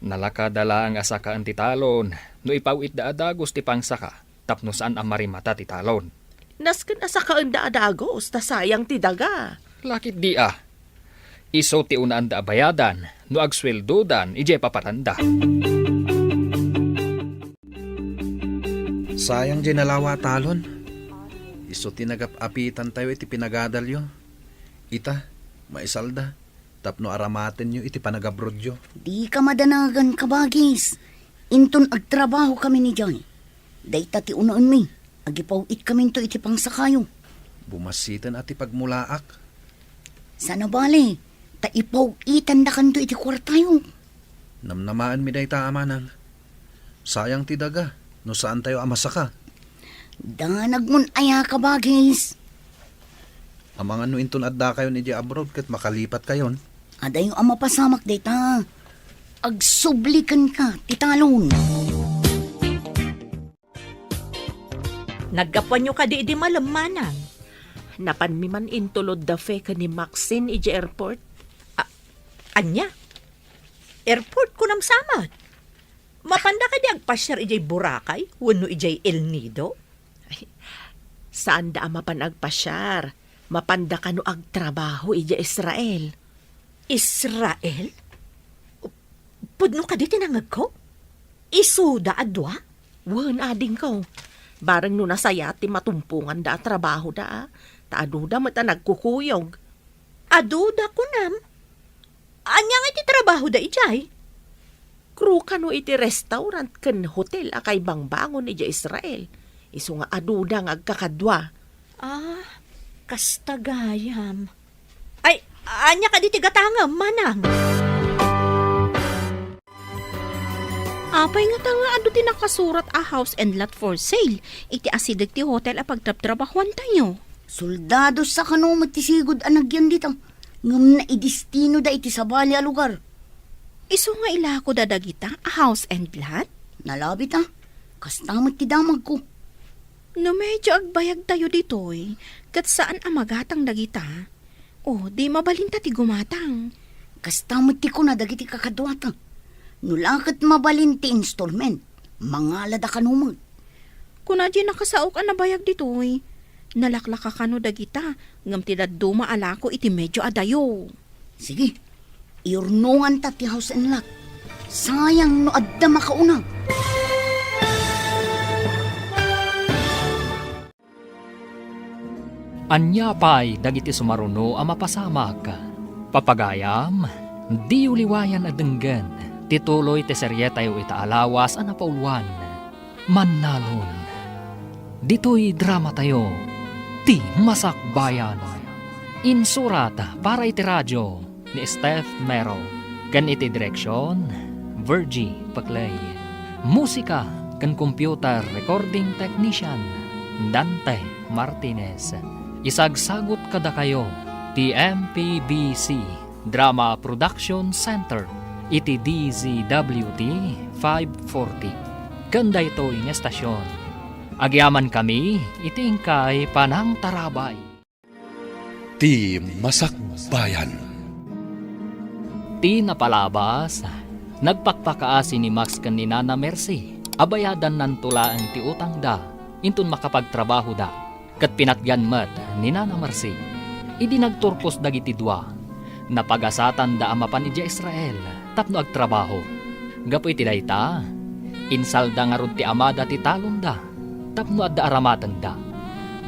Nalakadala ang asakaan ti talon. No ipawit da adagos ti pangsaka. Tapno saan ang marimata ti talon. Nasken asa kaan da adagos, ta sayang ti daga. Lakit di Iso ti unaan da bayadan, no agsweldodan, ije papatanda. Sayang di nalawa talon. Iso tinagap-apitan tayo iti pinagadalyo. Ita, maisalda. Tapno aramaten nyo iti panagabrodyo. Di ka madanagan kabagis. Inton agtrabaho kami ni Joy. Dayta ti unaan mi. Agipawit kami to iti pangsakayo. Bumasitan ati pagmulaak. Sana bale, taipawitan na kanto iti kwartayo. Namnamaan mi day ta amanang. Sayang ti daga, no saan tayo amasaka. Danag mon aya kabagis. Amang ano inton adda kayo ni di abroad kat makalipat kayon. Aday yung amapasamak dayta. Agsublikan ka, titalon. Naggapan nyo ka di malamanan. Napan mi man intulod da fe ka ni Maxine ija airport. Anya? Airport ko nam samat. Mapanda ka di agpasyar ijay Boracay, wano ijay El Nido. Saan da mapan agpasyar? Mapanda ka no agtrabaho ija Israel. Israel? Pudno ka di tinangag ko? Isuda adwa? Wan ading ko. Barang no nasaya ti matumpungan da trabaho da. Taaduda mata nagkukuyog. Aduda ko nam. Anya nga iti trabaho da ijay? Crew ka no iti restaurant ken hotel akay bangbangon ija Israel. Isu nga aduda nga agkakadwa. Kastagayam. Ay, anya ka di tigatangam, manang. Apay nga tanga ado ti nakasurat a house and lot for sale. Iti asidag ti hotel a pagtraptrabahuan tayo. Soldado sa kanumat ti sigod anagyan dito. Ngam na idistino da iti sabali a lugar. Iso nga ilako dadagita a house and lot? Nalabit kastamat ti damag ko. No medyo agbayag tayo ditoy. Kat saan amagatang dagita? O, di mabalinta ti gumatang. Kastamat ti ko na dagiti kakadwata. Nulakat mabalinti installment. Mangalada kanumag. Kuna di nakasaok ang nabayag ditoy. Nalaklaka ka no dagita. Ngam ti daduma alako iti medyo adayo. Sige, iurnungan ta ti house and lot. Sayang no adda makauna. Anya pay dagiti sumaruno a mapasamak. Papagayam, di uliwayan adenggan. Tituloy ti serye tayo itaalawas a napauluan. Mannalon. Dito'y drama tayo. Ti Masakbayan. Insurat para iti radyo ni Steph Mero. Kan iti direksyon, Virgie Paclay. Musika kan computer recording technician, Dante Martinez. Isagsagot kada kayo, ti MPBC Drama Production Center. iti DZWT 540. Kanda ito yung estasyon. Agyaman kami, itingkay panang tarabay. Ti Masakbayan. Ti napalabas, nagpakpakaasi ni Max kan ni Nana Mercy, abayadan nan tulaan ti utang da, intun makapagtrabaho da, kat pinatgan mat ni Nana Mercy. Idi nagturpos dagiti dua, napagasatan da amapan iti Israel, tapno agtrabaho. Gapoy ti dayta, insalda nga rod ti amada ti talon da, tapno adda aramatan da.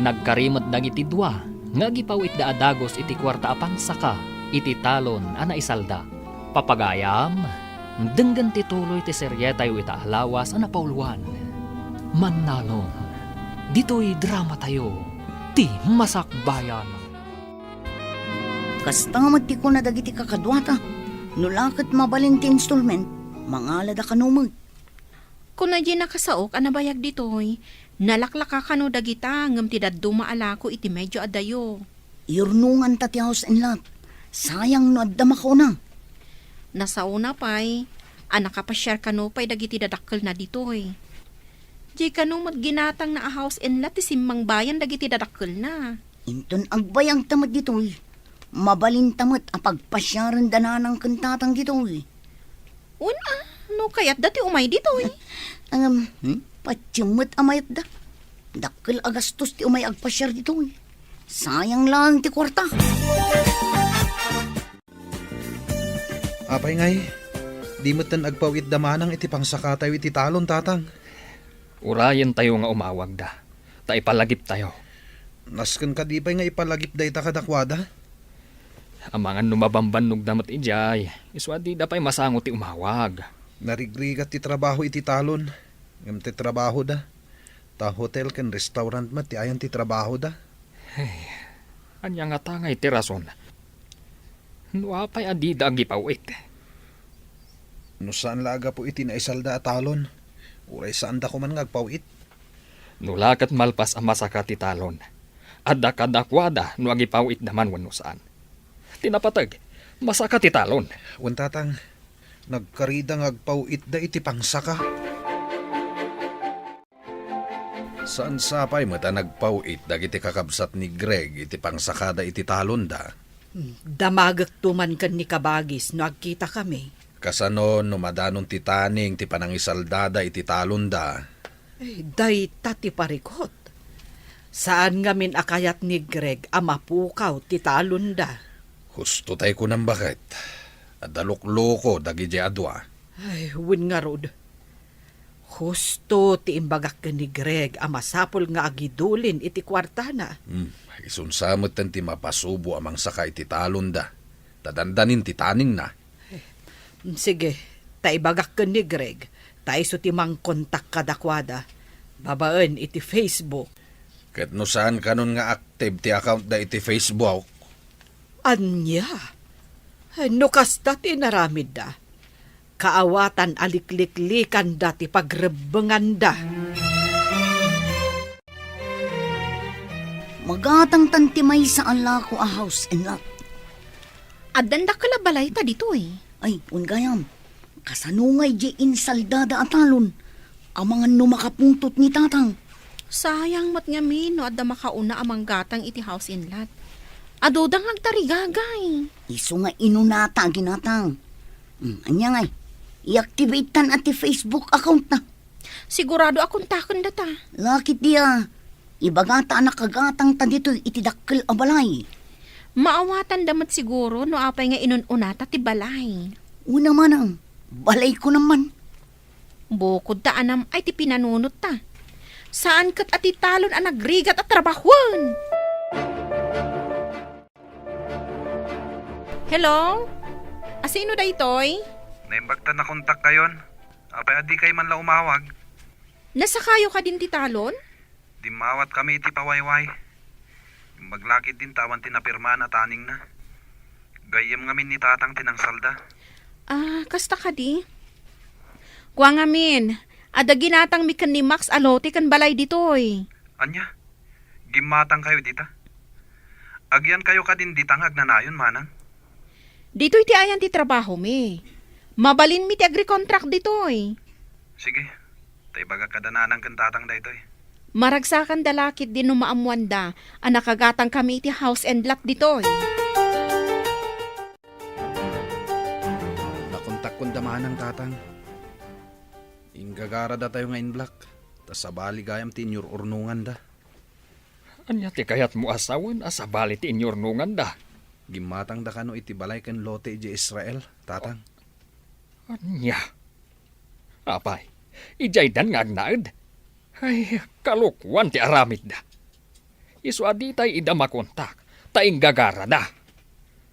Nagkarimot dagiti dua, nga gipawit da adagos iti kwarta apang saka, iti talon ana isalda. Papagayam, denggan ti tuloy ti seryeta yu ita alawas ana pauluan. Mannalon, dito'y drama tayo, ti Masakbayan. Kastamat ti ko na dagiti kakadwata. Nulakat mabalin ti installment, mangalada kanumag. Kung na di nakasaok, anabayag ditoy, nalaklaka ka no dagita, ngam ti daddo maalako iti medyo adayo. Irnungan ta ti house and lot. Sayang no adda mako na. Nasauna pa'y, anakapasyar ka no pa'y dagiti dadakkel na ditoy. Di ka no magginatang na a house and lot, ti simmang bayan dagiti dadakkel na. Inton agbayang tamat ditoy. Mabalin tamat apagpasyaran dananang kantatang ditoy. Una, no kayat dati umay ditoy. Patyamot amayat da. Dakkel agastos ti umay agpasyar ditoy. Sayang lang ti kwarta. Apay ngay, di mo tan agpawit damanang iti pangsakataw iti talon, tatang. Urayan tayo nga umawag da, ta ipalagip tayo. Nasken ka di pa'y nga ipalagip da ita kadakwada. Amangan numabambanog damat ijay, iswadi da pa'y masangot ti umawag. Narigrigat ti trabaho iti talon. Ngam ti trabaho da. Ta hotel ken restaurant mat ti ayan ti trabaho da. Anya nga tangay ti rason. Nuapay adi da agipawit. No saan laga po iti naisalda a talon. Uray saan da ko man ngagpawit. Nulakat malpas ang masaka ti talon. Adda kadakwada no agipawit naman wano saan. Tinapatag, masaka ti talon. Wan tatang, nagkarida ngagpawit da iti pangsaka. Saan sapay mata nagpawit dagiti kakabsat ni Greg iti pangsakada iti talon da. Damagak tuman kan ni Kabagis no agkita kami. Kasano no madanon ti taning ti panangisaldada iti talon da. Day tati parikot. Saan ngamin akayat ni Greg amapukaw ti talon da. Husto tay ko nang bakit. Adalok-loko dagiti adwa. Ay, win nga rod. Husto ti imbagak ka ni Greg amasapol nga agidulin iti kwarta na. Isunsamot tan ti mapasubo amang saka iti talon da. Tadandanin ti taning na. Sige, taibagak ka ni Greg. Taiso ti mang kontak kadakwada. Babaan iti Facebook. Ket no saan kanon nga active ti account da iti Facebook. Anya? No kasta ti naramid da. Kaawatan alikliklikan da ti pagrebengan da. Magatang tantimay sa ala ko a house and lot. Addan da kalabalay ta ditoy. Ay, ungayam. Kasanungay di insaldada atalon. Amangan no makapuntot ni tatang. Sayang mat nga min no adda makauna amang gatang iti house in lot. Adodang agtarigagay. Iso nga inunata ginatang. Anya ngay. I-activate tan at Facebook account na. Sigurado akong takon data. Lakit dia. Ibagata anak kagatang ta dito itidakkel a balay. Maawatan damat siguro no apay nga inununata ti balay. Una man ang balay ko naman. Bukod ta anam ay ti pinanunot ta. Saan kat ati talon ang nagrigat at trabahon? Hello? Asino da itoy? Naimbagta na kontak kayon. Apay adi kay man la umawag. Nasa kayo ka din ti talon? Dimawat kami iti pawayway. Maglakit din tawan tinapirma na taning na. Gayem ngamin ni tatang tinangsalda. Kasta ka di? Kwa ngamin, ada ginatang mikan ni Max alote kan balay ditoy. Anya? Gimatang kayo dita? Agyan kayo ka din ditang agnanayon manang? Ditoy ti ayan ti trabaho mi. Mabalin mi ti agri-contract ditoy. Sige, tay baga kadananang kantatang daytoy. Maragsakan dalakit din no maamuan da, anakagatang kami iti house and lot ditoy. Nakontak kong damanang tatang. Inggagara da tayo nga in black. Tas sabali gayam tinyur urnungan da. Anya ti kayat mo asawan asabali ti inyornungan da. Gimatang da kano iti balay ken lote iti Israel, tatang. Anya. Apay, ijay dan nga agnaed. Ay, kalukwan ti aramid da. Isu aditay ida makontak, taing gagara da.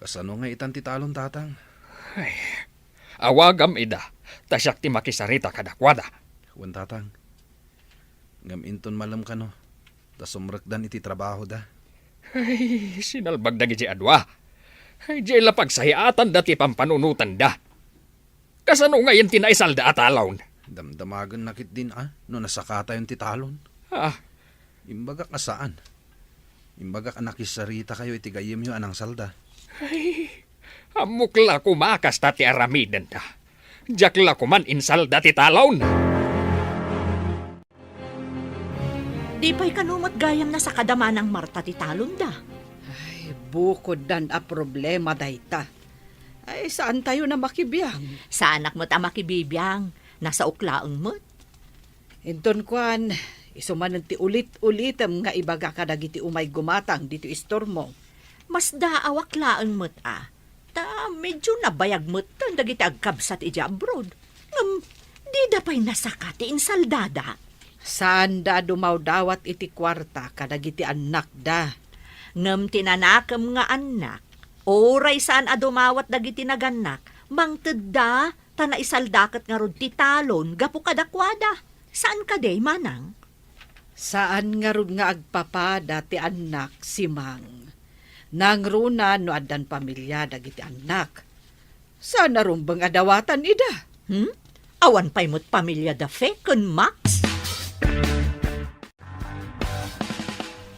Kasano nga itan ti talon, tatang? Ay, awagam ida, tasyak ti makisarita kadakwada. Wan, tatang. Ngam inton malam kano. Tas sumrekdan iti trabaho da. Ay, sinalbag da giti adwa. Ay, jay lapag sahiatan dati pampanunutan da. Kasano ngayon tinaisal da atalawn? Damdamagan nakit din no nasakata yung titalon. Ah, Imbagak asaan? Imbagak anakisarita kayo iti gayem yung anang salda. ay, amukla kumakas tati aramidan da. Jakla kuman insal dati talawn. Di pa'y kanumat gayam na sa kadamanang Marta ti talon da. Ay, bukod dan a problema dayta. Ay, saan tayo na makibiyang? Sa anak mo't ama kibibiyang, nasa uklaang mo't. Inton kwan, isumanan ti ulit-ulitem nga ibaga ka dagiti umay gumatang dito istormo. Mas daawak laang mo't Ta medyo nabayag mo't tan dagiti agkabsat iti abroad. Di da pa'y nasakati insaldada. Saan da dumaw dawat iti kwarta kadagiti anak da? Ngem tinanakam nga anak, oray saan adumawat dagiti naganak, mangted da, tana isaldakat nga rod ti talon, gapu kadakwada. Saan ka day, manang? Saan nga rod nga agpapada ti anak si Mang? Nangruna no adan pamilya dagiti anak. Saan na rumbang adawatan ida? Awan pa'y mo't pamilya da fekon, Max?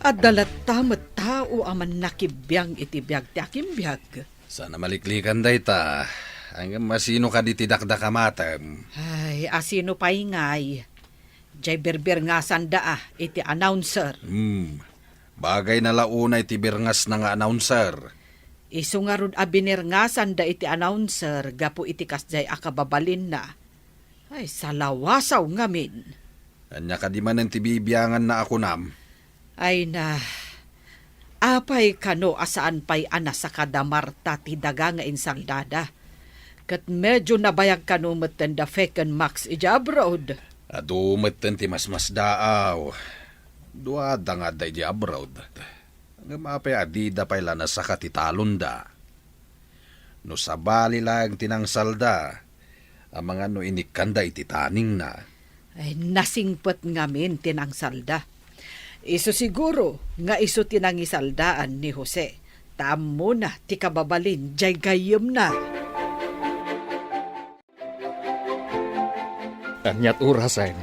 At dalat tamat tao aman nakibiyang iti biyag ti akimbiyag. Sana maliklikan dayta. Hanggang masino ka di tidakda kamatam. Ay, asino pa ingay. Jay berber nga sanda iti announcer. Bagay na launa iti birngas na nga announcer. Isu nga rod abinir nga sanda iti announcer gapu iti kasjay akababalin na. Ay, salawasaw ngamin. Anya ka di man ang tibibiyangan na ako nam. Ay na, apay kano asaan pa'y anas sa kadamarta ti daga nga insaldada. Kat medyo nabayag kano matan da feken max ija abroad. Adumat ti mas daaw. Duada nga da ija abroad. Hanggang mapay adida pa'y lanas sa katitalon da. No sabali lang tinangsalda. Ang mga no inikanda iti taning na. Ay nasingpet ngamin tinangsalda. Iso siguro nga iso tinangisaldaan ni Jose. Tamo na ti kababalin jay gayem na. Anyat urasan.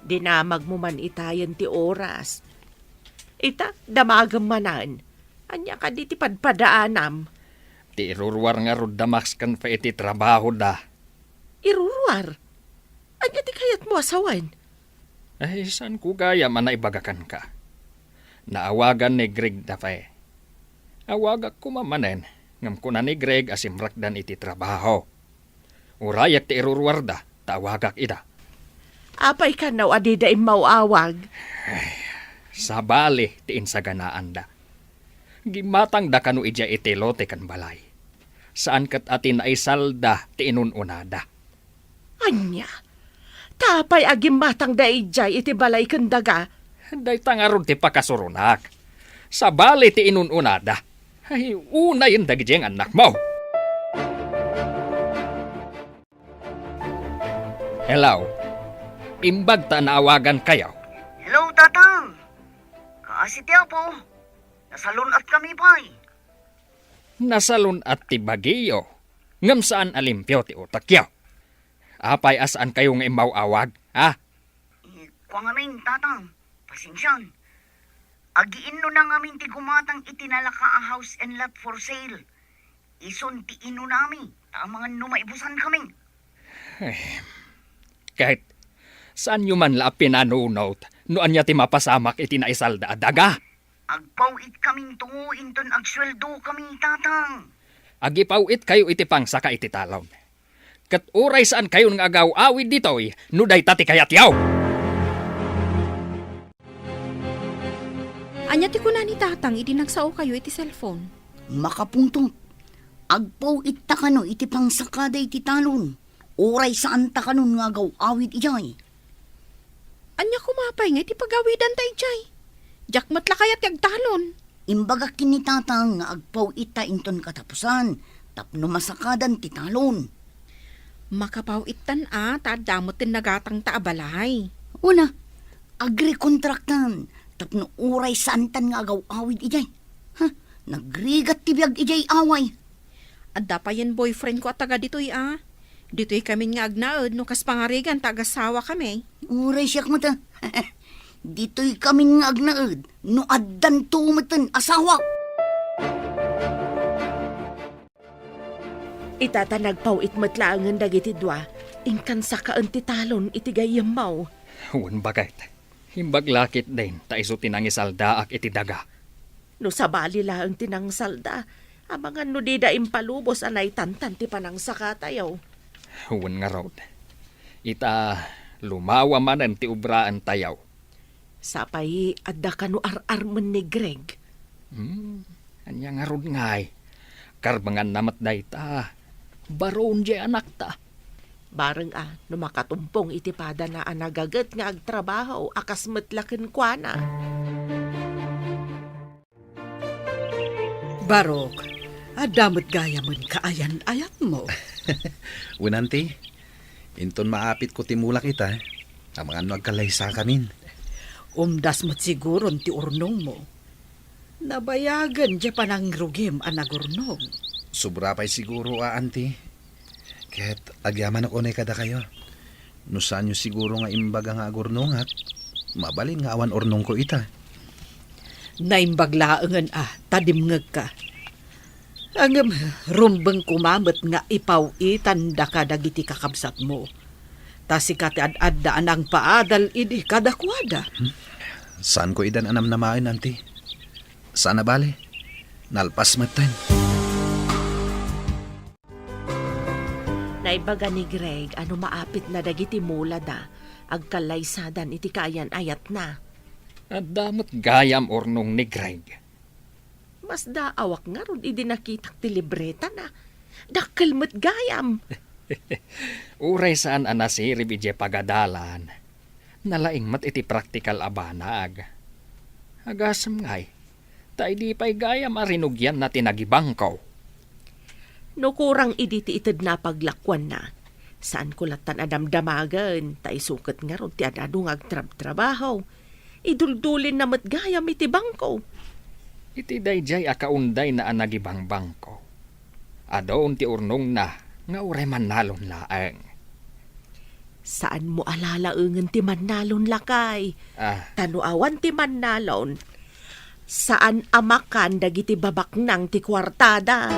Dinamag mo man itayan ti oras. Ita, damagam manan. Anya ka di ti padpadaanam. Ti irurwar nga rod damax kan pa iti trabaho da. Iruruar. Anya ti kayat mo asawan. Ay, saan ko gaya man naibagakan ka? Naawagan ni Greg da pa eh. Awagak ko mamanen, ngam ko na ni Greg asimrakdan iti trabaho. Urayak ti irurwar da, tawagak ida. Apay ka naw adida imawawag. Sabali ti insaganaan da. Gimatang da kanu ija iti lote kan balay. Saan kat atin ay salda ti inununada. Anya, tapay agim matang daijay iti balay kandaga. Day tangarod ti pakasurunak. Sabali ti inununada. Ay, una yung dagijeng anak mo. Hello. Imbag ta naawagan kayo. Hello, tatang. Kaasitya po. Nasalun at kami pa'y. Nasalun at ti bagiyo. Ngam saan alimpyo ti utakyo. Apay asaan kayo nga imawawag, ha? Kwa ngamin, tatang. Pasensyan. Agiin no na ngamin ti gumatang itinalaka a house and lot for sale. Ison ti ino nami. Tamangan no maibusan kaming. Kahit saan nyo man la pinanunot, noan niya ti mapasamak iti naisalda daga. Agpawit kaming tungo inton agsweldo kaming tatang. Agipawit kayo iti pangsaka iti talon. Kat uray saan kayo nga agaw awid ditoy, nuday tati kayat yaw. Anya ti kuna ni tatang, iti nagsao kayo iti cellphone. Makapuntot. Agpawit ta kano iti pangsakada iti talon. Uray saan ta kanon nga agaw awid ijay. Anya kumapay nga iti pagawidan tayo jay. Jak matla kayat yagtalon. Imbaga kinitatang nga agpawit ta inton katapusan. Tapno masakadan ti talon. Makapawitan damot tin nagatang taabalay. Una, agri-kontraktan. Tapno uray santan nga agaw awid ijay. Nagrigat ti biyag ijay away. Adda pa yan boyfriend ko at taga dito'y Dito'y kami nga agnaod no kas pangarigan taga-sawa kami. Uray siyak mo ta. Dito'y kami nga agnaod. No addan tumatan asawa. Itatanagpawit matlaangan dagiti dua. Ingkan sa kaan ti talon iti gayam mau. Huwag bagayt. Himbag lakit din, taiso tinangisalda ak iti daga. No sabali lang tinang salda, amangan no di da impalubos anay tantan ti panang sakatayaw. Huwag nga raw. Ita lumawa manan ti ubraan tayaw. Sapay adda ka no ar-arman ni Greg. Anya nga rod ngay. Karbangan namat day ta. Baron di anak ta. Bareng no makatumpong itipada na anagagat nga agtrabaho akas matlaken kwa na. Barok, adamot gaya mon kaayan-ayat mo. Winanti, inton maapit ko timulak ita, ang mga nagkalaysa kamin. Umdas mo't siguro ti urnong mo. Nabayagan di pa nang rugim anagurnong. Sobra pa'y siguro, auntie. Kahit agyaman ako na kada kayo. No saan nyo siguro nga imbaga nga agurnong at mabalin nga awan ornong ko ita. Naimbaglaangan tadimngag ka. Angam, rumbeng kumamot nga ipawitan da ka dagiti kakabsat mo. Tasi kati ad-addaan ang paadal idi kadakwada. Saan ko idan anam na main, auntie? Saan na bale? Nalpas matan. Naibaga ni Greg ano maapit na dagiti mula da, agkalaysadan iti kayan ayat na. At damot gayam ornong ni Greg. Mas daawak nga ron idi nakitak ti libreta na. Dakkel mo't gayam. Uray saan anasirib ije pagadalan. Nalaing mat iti praktikal abanag. Agasam ngay. Ta di pa'y gayam arinugyan na tinagibangkaw. No kurang idi ti ited na paglakwan na. Saan ko latan adamdamagan, ta isukat nga ron ti adadong agtrab-trabaho. Iduldulin na matgayam iti bangko. Iti dayjay akaunday na anagibang bangko. Adoon ti urnong na, nga uray manalon laeng. Saan mo alalaengen ti mannalon lakay? Tanuawan ti mannalon. Saan amakan dagiti babaknang ti kwartada?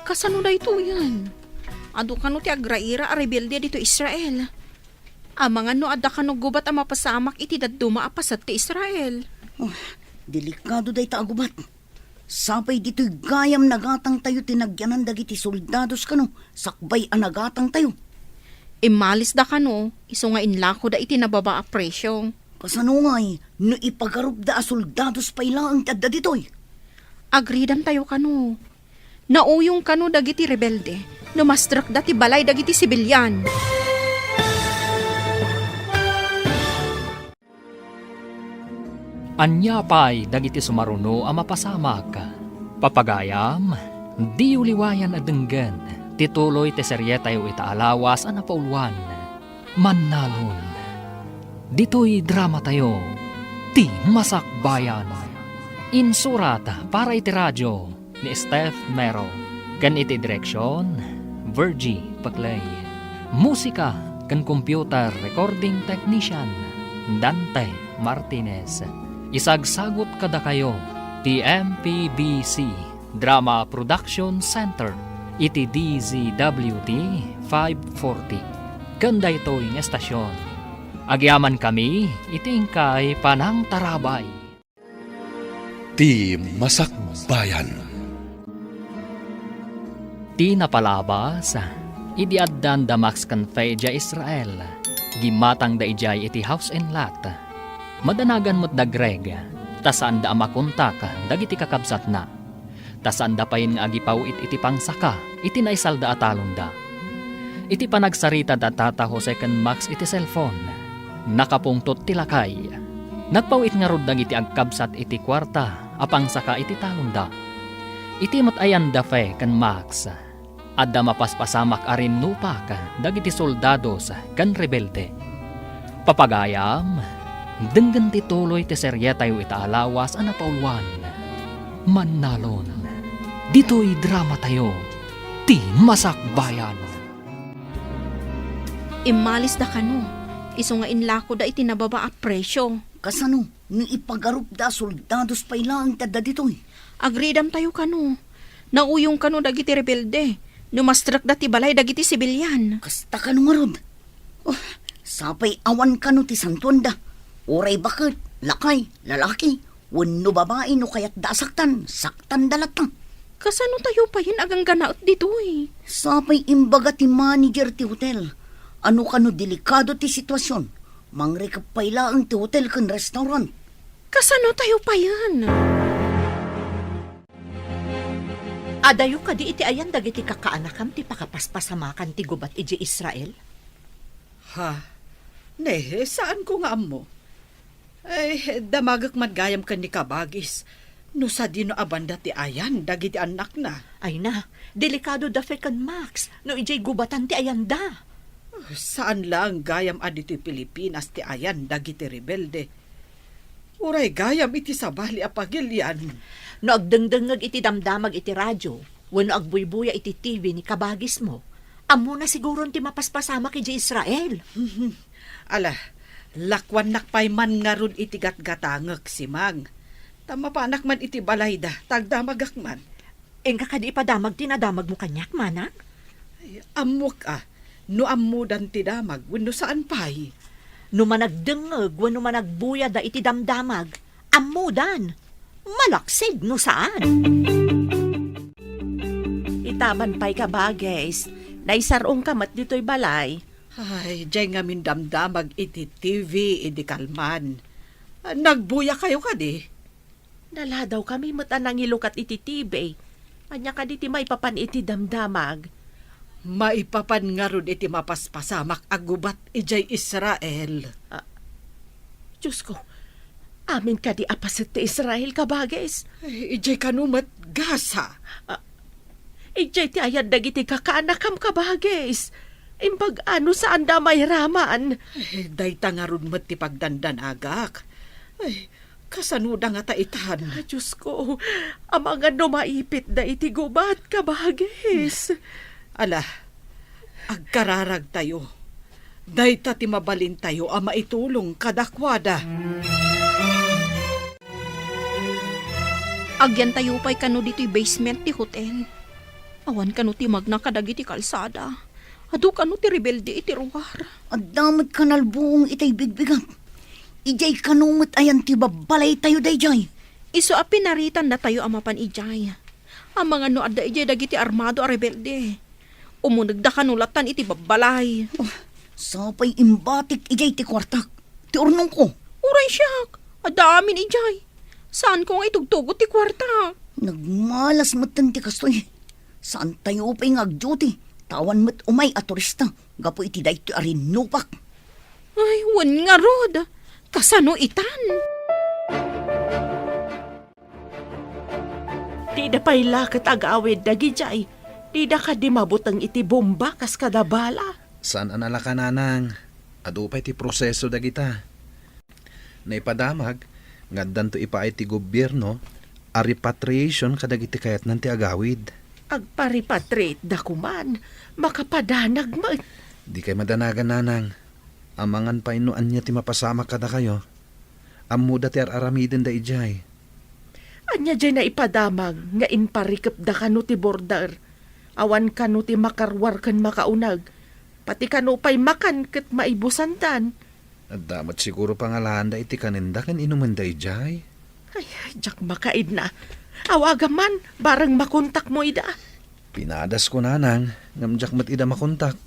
Kasano na ito yan? Ado ka no ti agraira a rebelde dito Israel. Amangan no adda ka no gubat ang mapasamak iti daduma apasat ti Israel. Delikado day ta agubat. Sapay dito'y gayam nagatang tayo tinagyanan dagiti soldados kano. Sakbay anagatang tayo. Imalis da ka no, iso nga inlako da iti nababa a presyo. Kasano ngay, no ipagarup da a soldados pa ilang tadda dito'y. Agridan tayo ka no. Nauyong ka no dagiti rebelde. Numastrak da ti balay dagiti sibilyan. Anya pa'y dagiti sumaruno a mapasamak. Papagayam, di uliwayan adenggan. Tituloy te seryetayo itaalawas a napauluan. Mannalon. Dito'y drama tayo. Ti Masakbayan. Insurat para iti radyo ni Steph Mero. Kan iti direksyon, Virgie Paclay. Musika kan computer recording technician, Dante Martinez. Isagsagot kada kayo, TMPBC Drama Production Center, iti DZWT 540. Ganda ito yung estasyon. Agyaman kami, itingkay panang tarabay. Ti Masakbayan. Ti napalabas, idiaddan da Max Canfeja Israel, gimatang da ijay iti house and lot. Madanagan mo't da Greg, tasaan da amakontak, dagiti kakabsat na. Tasaan da payin nga agipawit iti pangsaka, iti naisal da atalon da. Iti panagsarita da tata Jose kan Max iti cellphone. Nakapungtot tilakay. Nagpawit nga rod iti agkabsat iti kwarta, apang saka iti talunda. Iti matayan da fe kan Max. Adda mapaspasamak arin nupak, dagiti soldados kan rebelde. Papagayam, denggan ti tuloy ti serye tayo itaalawas ana paulwan. Mannalon, dito'y drama tayo, ti Masakbayan. Imalis da kanu. Iso nga inlako da iti nababa a presyo. Kasano, ni ipagarup da soldados pa ilang tada dito'y. Agridam tayo kanu. Nauyong kanu dagiti rebelde. Numastrak da ti balay dagiti sibilyan. Kasta ka nga rod. Oh, sapay awan ka no ti santuanda. Oray bakit, lakay, lalaki, wano babae no kayat da saktan dalatang. Kasano tayo pa yun agang ganaot dito eh. Sapay imbaga ti manager ti hotel. Ano ka no delikado ti sitwasyon. Mangrekap pa ilaan ti hotel kan restaurant. Kasano tayo pa yan? Adayo ka di iti ayan dagiti kakaanakam ti pakapaspasamakan ti gubat iti Israel? Ha? Nehe, saan ko nga amo? Ay, damagak madgayam ka ni kabagis. No sa dino abanda ti ayan, dagiti anak na. Ay na, delikado da fe kan Max, no ijay gubatan ti ayan da. Saan lang gayam adito Pilipinas ti ayan, dagiti rebelde. Uray gayam iti sabali apagilyan. No agdengdengag iti damdamag iti radyo, wano agbuybuya iti TV ni kabagis mo, amo na siguron ti mapaspasamak iti Israel. Ala, lakwan nakpay man nga ron iti gatgatangag si Mang. Tamapanak man iti balayda, tagdamagak man. Engka kadi ipadamag tinadamag mo kanyak, manang? Ay, amok no amudan ti damag, wano saan pay. No managdengeg, wano managbuya da iti damdamag, amudan. Malaksid no saan? Itaman pa'y kabagis. Naisarong kamat dito'y balay. Ay, dyan nga min damdamag iti TV, iti kalman. Nagbuya kayo kadi. Nala daw kami matanang ilukat iti TV. Anya ka diti may papan iti damdamag. Maipapan nga ron iti mapaspasamak agubat ijay Israel. Diyos ko, amin ka di apasit ti Israel kabagis. Ay, ijay kanumat gasa. Ijay ti ayan dagiti kakaanakam kabagis. Imbag ano saan da may raman. Ay, dayta nga ron mat ti pagdandanagak. Ay, kasanuda nga taitan. Diyos ko, amang ano maipit da iti gubat kabagis. Ala, agkararag tayo. Dayta ti mabalin tayo ang maitulong kadakwada. Agyan tayo pa'y kanu dito'y basement ti hotel. Awan kanu ti magna kadagiti kalsada. Adu kanu ti rebelde iti ruwar. Adamot kanal buong itay bigbigan. Ijay kanumot ayan ti babalay tayo dayjay. Iso a pinaritan na tayo amapan ijay. Ang mga no adda ijay dagiti armado a rebelde. Umunag da kanulatan iti babalay. Oh, sapay imbatik ijay ti kwartak. Ti urnong ko. Uray siyak. Adamin ijay. Saan ko nga itugtugot ti kwarta? Nagmalas matan ti kastoy. Saan tayo pa'y ngag-duty? Tawan mo't umay a turista. Gapo iti dayto arin nupak. Ay, wan nga rod. Kasano itan? Di da pa'y lakat agawid dagi jay. Di da ka di mabutang iti bomba kas kadabala. Saan anala ka nanang? Adupay ti proseso dagita. Naipadamag, ngaddan to ipaay ti gobyerno, a repatriation kadagiti kayat nanti agawid. Agparipatrate da kuman, makapadanag mo. Di kay madanagan nanang. Amangan pa inuan niya ti mapasama kada kayo. Amuda ti aramiden da ijay. Anya dyan na ipadamag nga inparikap da kanu ti border. Awan kanu ti makarwar kan makaunag. Pati kanu pa'y makan kat maibusantan. At damat siguro pangalanda iti kaninda kan inuman da ijay. Ay, jak makaid na. Awaga man, barang makontak mo ida. Pinadas ko nanang, ngamjak mat ida makontak.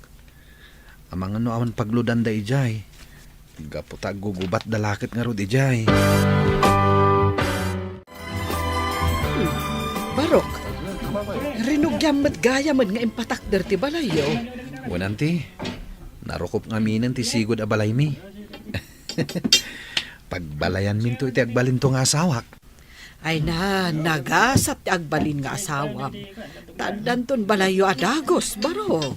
Amang ano awan pagludan da ijay. Gaputag gugubat dalakit nga rod ijay. Barok, rinugyamat gayaman nga impatakder ti balayo. Wananti, narukop nga minan ti sigod a balay mi. Pagbalayan min to iti agbalin to nga asawak. Ay na, nagasat ti agbalin nga asawam. Tandan ton balayo adagos, Barok.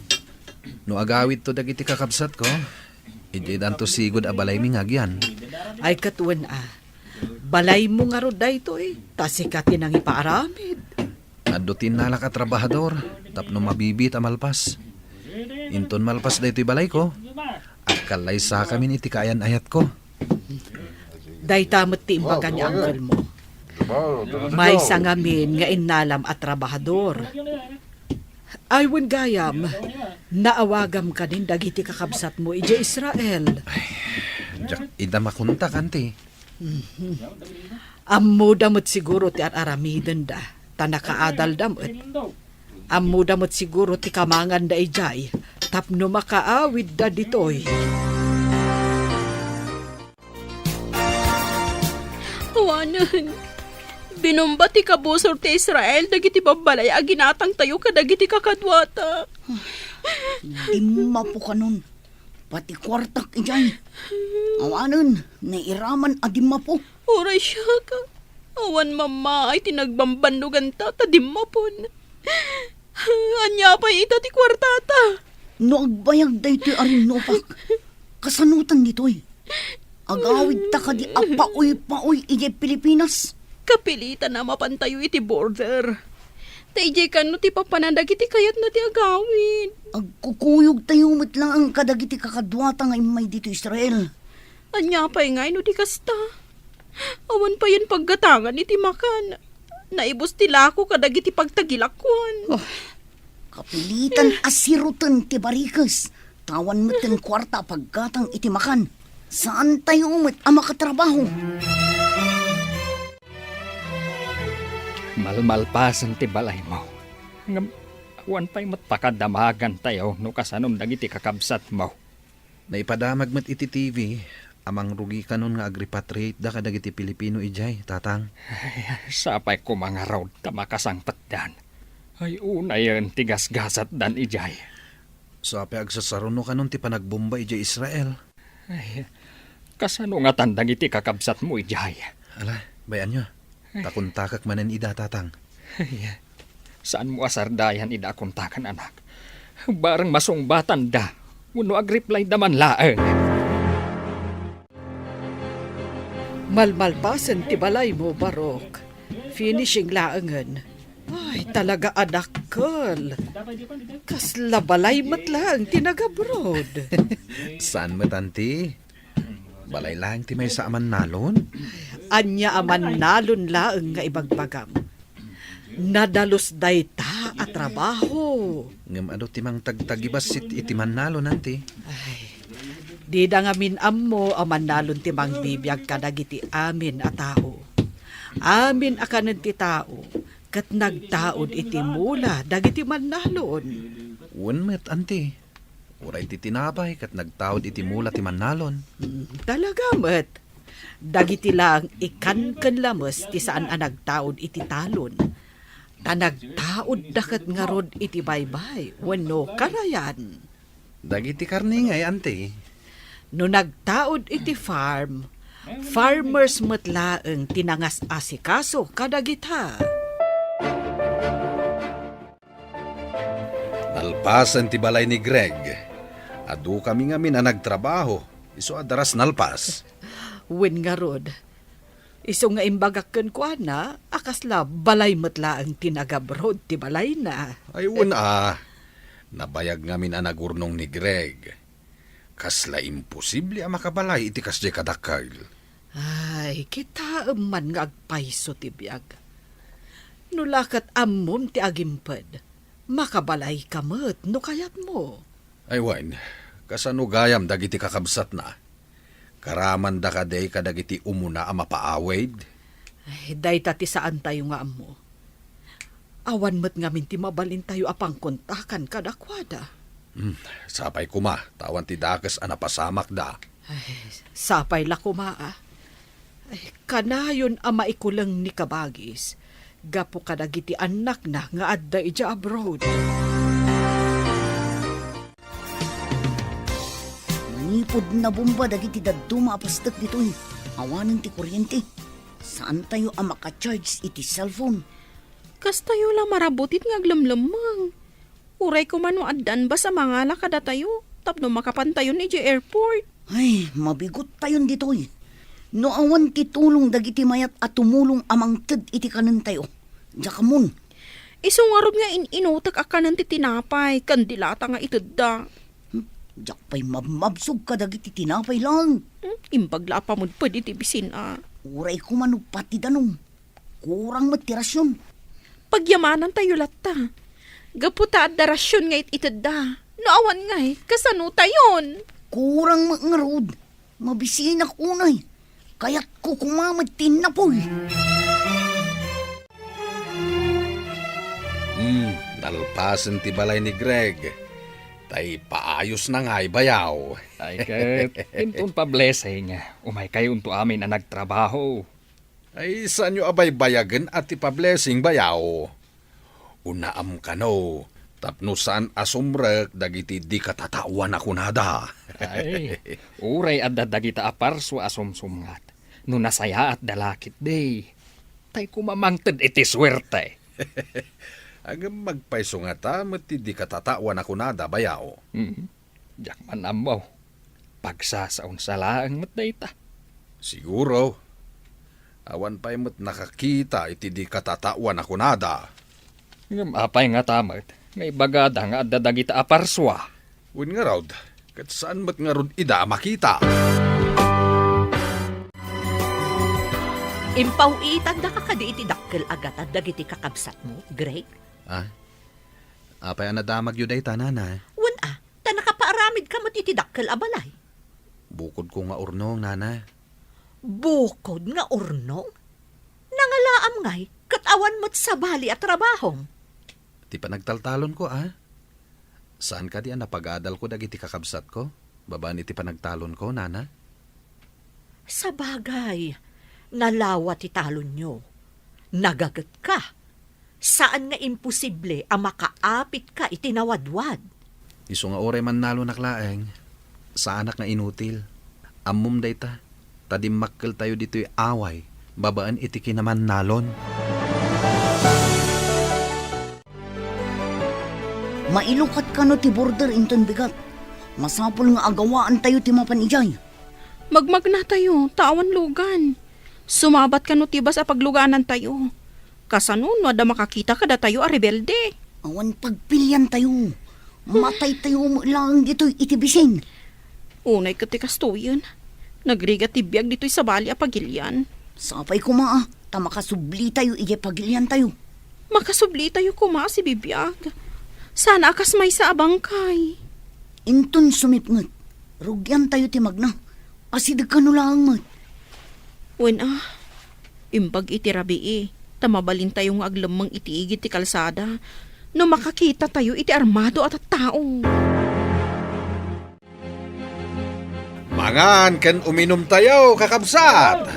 No agawid to dagiti kakabsat ko, iti dan to sigod a balay mi ngagyan. Ay katuan balay mo nga rod dayto tasikatin ang ipaaramid. Adutin nala ka trabahador, tapno mabibit a malpas. Inton malpas dayto balay ko, akkalay sa kami iti kayan ayat ko. Day tamot ti imbaga ni uncle mo. May sangamin nga inalam at trabahador. Aywan gayam, naawagam ka din dagiti kakabsat mo ije Israel. Jak ida makunta kanti. Ammo damot siguro ti aramiden da, tanakaadal damot. Ammo damot siguro ti kamangan da ijay, tapno makaawid da ditoy. Awanan, binomba ti kabusor ti Israel dagiti babalay a ginatang tayo kadagiti kakadwata. Di mapo ka nun. Pati kwartak ijay. Awanan, nairaman adim mapo. Oray siya ka. Awan mama ay tinagbambandugan ta tadimapon. Anya pa ita ti kwartata. No agbayag dayto arin nopak. Kasanutan ditoy. Agawid ta ka di apaoy-paoy ije Pilipinas. Kapilitan na mapantayo iti border. Taijay ka no ti papanandag iti kayat na ti agawin. Agkukuyog tayo met lang ang kadagiti kakadwata nga imay dito Israel. Anya pa ngay no ti kasta. Awan pa yan paggatangan iti makan. Naibos ti lako kadagiti pagtagilakwan. Kapilitan asirutan ti barikas. Tawan met ten kwarta paggatang iti makan. Saan tayo met ang makatrabaho? Malmalpasan ti balay mo. Ngam, awan pa'y matpakadamagan tayo no kasanom dagiti kakabsat mo. Naipadamag mat iti TV, amang rugi kanon nga agrepatriate da kadagiti Pilipino ijay, tatang. Sapay ko mga raw ta makasangpat dan. Ay una yan tigasgasat dan ijay. So ape agsasaruno kanon ti panagbomba ijay Israel. Ay, kasano nga tandang iti kakabsat mo ijay. Ala, bayan nyo. Takuntakak manen ida, tatang. Ay, saan mo asardayan ida kontakan anak? Barang masungbatan da. Uno agreply daman laeng. Malmalpasan ti balay mo, Barok. Finishing laangan. Ay, talaga adakkel. Kasla balay matlang tinagabrod. Saan mo, tanti? Balay lang ti may sa aman nalon? Anya aman nalon laeng nga ibagbagam. Nadalos dayta at trabaho. Ngam ado timang tagtagibas iti man nalon, nanti. Ay, di da nga minammo aman nalon timang bibiyag kadagiti amin a tao. Amin akanan ti tao, kat nagtaod iti mula dagiti man nalon. Unmet, anti. Uray ti tinapay kat nagtaod iti mula ti man nalon. Talaga met. Dagiti lang ikan lamas ti saan a nagtaod iti talon. Ta nagtaod dakat nga rod iti baybay, wano karayan. Dagiti karni ngay, anti. No nagtaod iti farm, farmers matlaeng tinangas asikaso kadagita. Nalpasan ti balay ni Greg. Adu kami nga min nagtrabaho. Iso adaras nalpas. Wen nga rod. Iso nga imbagakken ko na, akasla balay matla ang tinagabrod ti balay na. Ay nabayag nga min nagurnong ni Greg. Kasla imposible ang makabalay iti kasjay kadakal. Ay, kita man nga agpaiso ti biyag. Nulakat ammom ti agimped. Makabalay kamet no kayat mo. Ay wan, kasano gayam dagiti kakabsat na. Karaman da kaday kadagiti umuna a mapaawid. Ay, day tati saan tayo nga ammo. Awan met ngamin ti mabalin tayo apang kontakan kadakwada. Sapay kuma, tawan ti dakas a napasamak da. Ay, sapay la kumaa. Ay, kanayon ang maikulang ni Kabagis. Gapo kadagiti anak na nga adda ija abroad. Manipod na bomba dagiti dadto maapastak ditoy. Awanan ti kuryente. Saan tayo ang makacharge iti cellphone? Kas tayo lang marabutit nga aglamlamang. Uray ko man addan ba sa mga lakada tayo? Tapno makapantayon ni airport. Ay, mabigot tayon ditoy. No awan ti tulong dagiti mayat at tumulong amang ted iti kanan tayo. Jakamon. Isungarod nga inutak akanan ti tinapay. Kandilata nga itudda. Jak pa'y mabsog ka dagiti tinapay lang. Imbagla pa mo pwede ti bisin Uray ko man pati danong. Kurang matirasyon. Pagyamanan tayo latta. Gaputa at darasyon nga itudda. Naawan nga kasano tayon? Kurang mangarod. Mabisin unay. Kaya't ko kumamatin na po'y. Nalpasan ti balay ni Greg. Tay paayos na nga'y bayaw. Ay ket, intun pa blessing. Umay kayo unto amin na nagtrabaho. Ay saan nyo abay bayagan at ipa-blessing bayaw? Unaam ka no. Tapno saan asumrek dagiti di katatawan ako nada. Ay, uray at dadagita aparso asumsumngat. No nasaya at dalakit day. Tay kumamangted iti swerte. Agam magpaiso nga ta, mati di katatawan ako nada bayaw. Diyak man amaw. Pagsasaon sa laang matday ta. Siguro. Awan pa'y mat nakakita iti di katatawan ako nada. Apay nga tamat. Ngay bagada nga at dadagita aparswa. Win nga raw, kat saan mat nga rod ida makita? Impawitan da ka kadi iti dakkel agat at dagiti kakabsat mo, Greg? Apay anadamag yun ay tanana. Wan ta nakapaaramid ka iti dakkel abalay. Bukod ko nga urnong, nana. Bukod nga urnong? Nangalaam ngay, katawan mo't sa bali at trabahong. Ti pa nagtaltalon ko, Saan ka di napag-adal ko dagiti kakabsat ko? Babaan iti panagtalon ko, nana? Sa bagay, nalawa ti talon nyo. Nagagat ka. Saan nga imposible ang makaapit ka itinawadwad? Iso nga oray man nalo naklaeng. Sa anak nga inutil. Ammum day ta. Tadimakkel tayo dito'y away. Babaan iti kinaman nalon. Mailukat ka no ti border inton bigat. Masapol nga agawaan tayo ti mapanijay. Magmagna tayo, tawan lugan. Sumabat ka no tibas a pagluganan tayo. Kasanun, wada makakita kada tayo a rebelde. Awan pagpilyan tayo. Matay tayo mo lang dito'y itibisin. Unay katikas to yun. Nagriga tibiyag dito'y sa bali a pagilyan. Sapay kumaa, tamakasubli tayo ije pagilyan tayo. Makasubli tayo kuma si bibiyag. Sana akas may sa abangkay. Inton sumipngat. Rugyan tayo ti magna. Asidag ka no lang mat. Wen imbag iti rabi tamabalin tayo nga aglamang itiigit ti kalsada. No makakita tayo iti armado at tao. Mangan ken uminom tayo, kakabsat.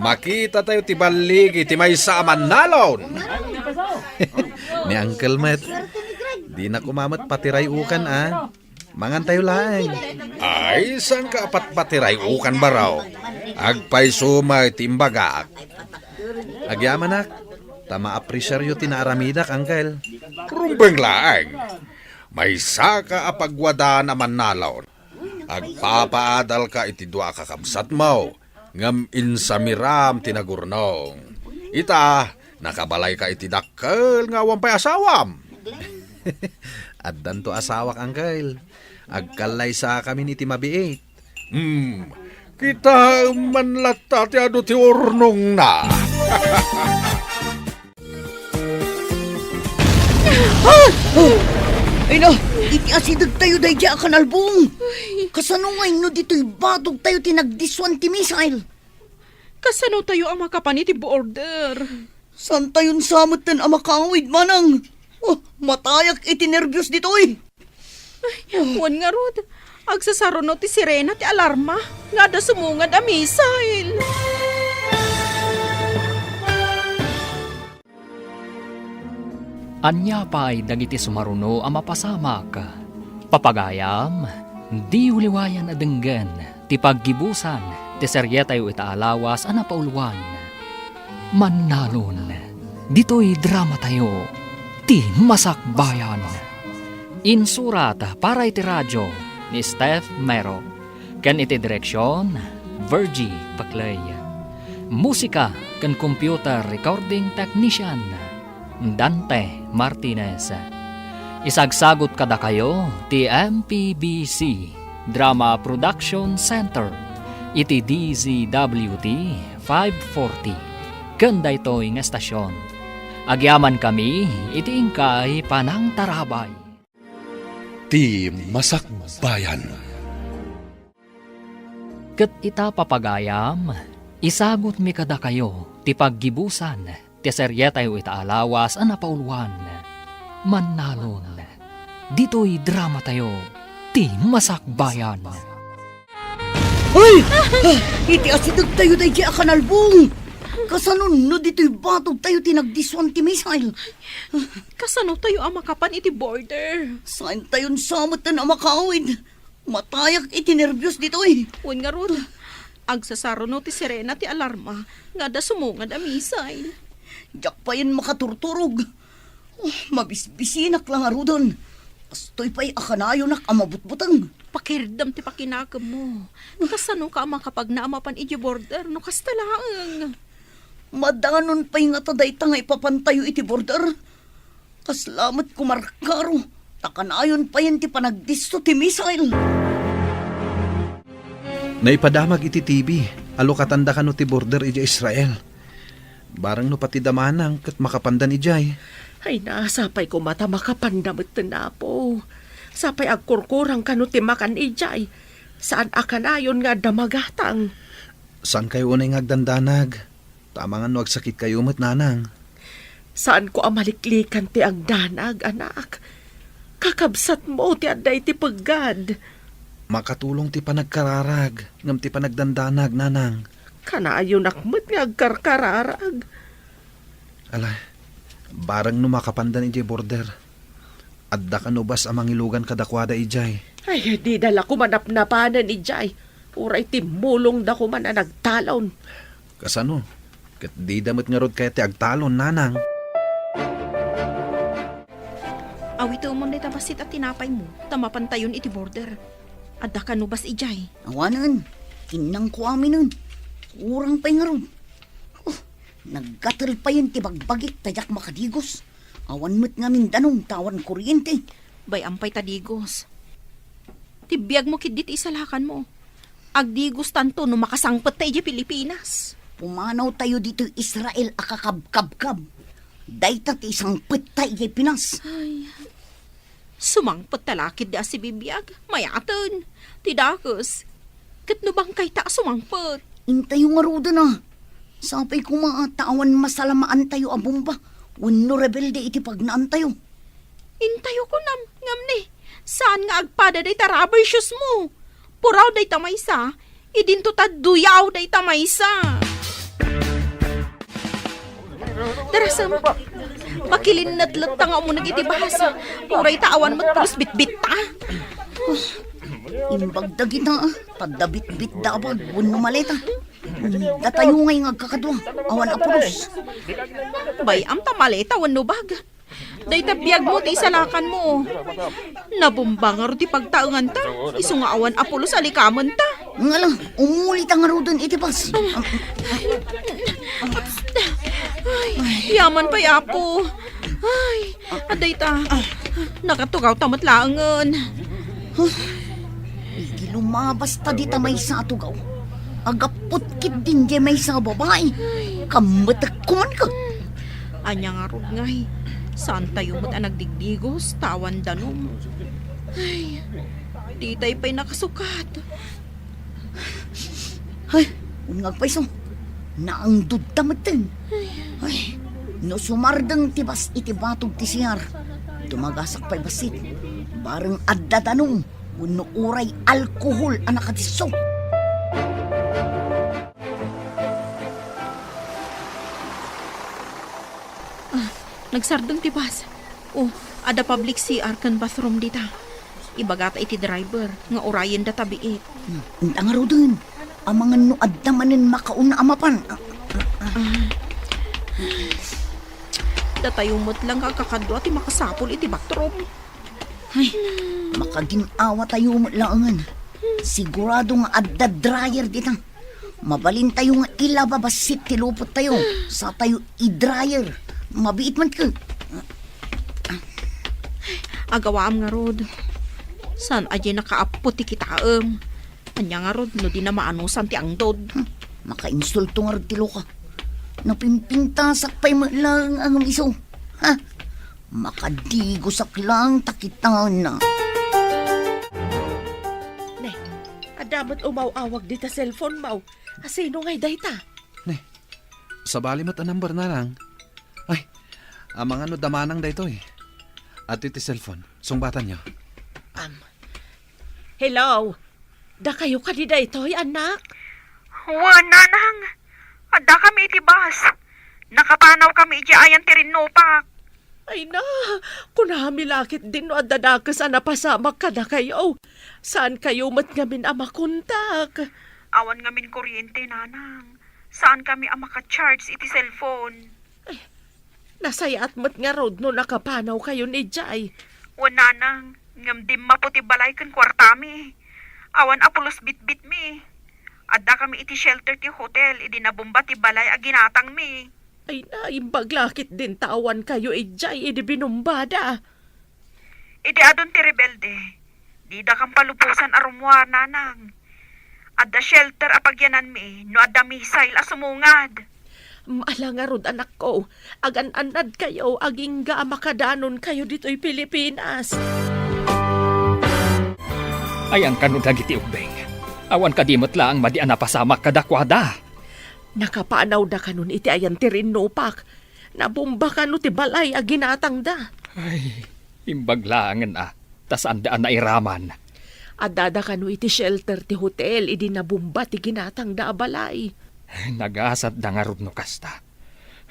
Makita tayo ti balig iti may sa nalon. Ni Uncle Matt, di na kumamat patiray ukan, Mangan tayo lang. Ay, saan ka apat patiray ukan baraw? Agpay sumay timbagak. Agyaman nak, tama apresyaryo tinaaramidak, Uncle. Rumbeng laeng. May saka apagwada naman nalon. Agpapaadal ka iti dua kakabsat mo. Ngam insamiram tinagurnong. Ita, nakabalay ka iti dakkel nga wampay asawam. Addan to asawak, Uncle. Agkalay sa kami ni Timabiit. Kita manlata ti ado ti urnong na. Ay na, iti asidag tayo dahi di akanalbong. Kasanungay no dito'y batog tayo tinagdiswan ti missile. Kasano tayo ang makapaniti border? San tayon samot tan amakawid manang? Oh, matayak iti nervyos dito'y. Wan nga rod. Agsasaruno ti sirena ti alarma. Nga da sumungad a missile. Anya pa'y dagiti sumaruno ang mapasamak. Papagayam, di uliwayan adenggan, ti paggibusan, ti seryetayo itaalawas ang napauluan. Mannalon, dito'y drama tayo, ti masakbayan. Insurat para iti radyo ni Steph Mero. Kan iti direksyon, Virgie Baclay. Musika kan computer recording technician, Dante Martinez. Isagsagot kada kayo ti MPBC Drama Production Center iti DZWT 540 kanda ito'y nga estasyon. Agyaman kami iti ingkay panang tarabay. Ti Masakbayan. Ket ita papagayam, isagot mi kada kayo ti paggibusan ti seryetayo itaalawas ang napauluan. Mannalon, dito'y drama tayo, ti masakbayan. Ay! Iti asidag tayo dahi di akanalbong. Kasanon no dito'y batog tayo tinagdiswan ti missile. Kasano tayo ang makapan iti border? Saan tayon samot tan amakawid? Matayak iti nervyos dito'y. Wan nga rod. Agsasaruno ti sirena ti alarma. Nga da sumungad a missile. Diyak pa yan makaturturog. Oh, mabisbisinak lang arudon. Astoy pa'y akanayo nak amabutbutang. Pakirdam ti pakinakam mo. Kasano ka ang makapag naamapan iti border no kastalaang. Madanon pa'y nga taday tangay papantayo iti border. Kaslamat kumarkaro. Takanayon pa yan ti panagdisto ti missile. Naipadamag iti TV, alo katanda ka no ti border iti Israel. Barang no pati damanang kat makapandan ijay. Ay nasapay ko mata makapandamit na po. Sapay agkurkurang kano ti makan ijay. Saan akanayon nga damagatang. Saan kayo unay ngagdandanag? Tama nga no agsakit kayo mat nanang. Saan ko amaliklikan ti agdanag, anak? Kakabsat mo ti aday ti paggad. Makatulong ti panagkararag, ngam ti panagdandanag nanang. Kanayon akmet nga agkarkararag. Alay, barang no makapandan ijay border. Adda ka no bas amang ilugan kadakwada ijay. Ay, di dala ko manapnapanan ijay. Uray timulong da ko man na nagtalon. Kasano? Kat di damot nga rod kaya ti agtalon nanang. Awito mo na tabasit at tinapay mo. Tamapantayon iti border. Adda ka no bas ijay. Awanan, inang ko amin nun. Urang pa'y nga ron. Oh, naggatal pa yun ti bagbagik tayak makadigos. Awan mo't nga Mindanong tawan kuryente. Bay ampay tadigos. Tibiyag mo kidit isalakan mo. Agdigos tanto no makasangpet tayo di Pilipinas. Pumanaw tayo dito Israel akakabkabkab. Dayta ti isang petay di Pinas. Sumangpet talakid da si bibiyag. Mayatan. Tidakos. Kat no bang kay ta sumangpet? Intayo nga ruda na. Sapay ko tawan masalamaan tayo a bomba. Wano rebelde iti pagnaan tayo. Intayo ko ngam ni. Saan nga agpada day tarabay shoes mo? Puraw day tamaysa. Idinto ta duyaw day tamaysa. Darasam. Bakilin nadlat ta nga mo nagitibahas. Puray tawan mo't plus bitbit ta. Imbagda kita padabit-bit dabag. Wano maleta. Datayo ngay ngagkakadwa. Awan apulos. Bay am tamaleta wano bag. Day tabiyag mo ti isalakan mo. Nabumbangar ti pagtaengan ta. Isu nga awan apulos alikaman ta. Nga lang, umulit ang arudon itipas. Yaman pa yapo. Ay, aday ta. Nakatugaw tamat laangan. Igi lumabas ta di tamay sa atugaw. Agapot kid din di may sa babae. Kamatak kuman ka. Anya nga rod ngay. Saan tayo mo't ang nagdigdigos, tawan danom. Ay, di tayo pa'y nakasukat. Ay, ungag pa iso. Naangdod tamatin. Ay, no sumardang tibas iti batog ti siyar. Dumagasak pa'y basit. Barang addadanong. Uno uray alkohol ang nakatiso. Nagsardong tibas. Oh, ada public CR kan bathroom dita. Ibagata iti driver, nga orayan da tabiit. Ang nga din. Ang mga nuad namanin makauna amapan. Datayo mo't lang kakakadwa ti makasapol iti bathroom. Ay, makaginawa tayo laangan. Sigurado nga adda dryer dita. Mabalin tayo nga ilababasit ti lupot tayo. Sa tayo i-dryer. Mabiit man ka. Agawaam nga rod. San aje nakaapot ti kitaam. Anya nga rod, no di na maanusan ti angdod. Maka-insulto nga rod ti loka. Napimpintasak pa'y lang ang iso. Ha? Makadigosak lang takitan na. Ne, adamot umaw-awag di ta cellphone maw. Asino ngay dayta? Sa bali mat ang number na lang. Ay, ang mga no damanang da ito eh. At iti cellphone, sungbatan niyo. Hello? Da kayo ka di daytoy, anak? Nanang. Ada kami iti bus. Nakapanaw kami iti ayan ti Rinnopak. Ay na, kunami lakit din no adadakas na pasamak ka na kayo. Saan kayo mat ngamin amakontak? Awan ngamin kuryente, nanang. Saan kami ang maka-charge iti cellphone? Nasayat mat nga road no nakapanaw kayo ni Jay. Nanang. Ngam dim maputi balay kan kwartami. Awan apulos bit-bit mi. Ada kami iti shelter ti hotel. Idi nabumba ti balay a ginatang mi. Ay na, imbaglakit din tawan kayo Jay, idi binumbada. Idi adon ti rebelde. Di da kang palupusan arumwa, nanang. Ada shelter apagyanan mi. No ada misail a sumungad. Maala nga rod anak ko, agan-anad kayo, aging ga makadanon kayo dito'y Pilipinas. Ayan ka no dagiti ubeng. Awan kadimot lang madi anapasamak kadakwada. Nakapanaw da kanon iti ayan ti Rinnopak. Nabumba ka no ti balay a ginatang da. Ay, imbaglangan tas andaan na iraman. Adada ka no iti shelter ti hotel, idi nabumba ti ginatang da balay. Nagasat da nga rod no kasta.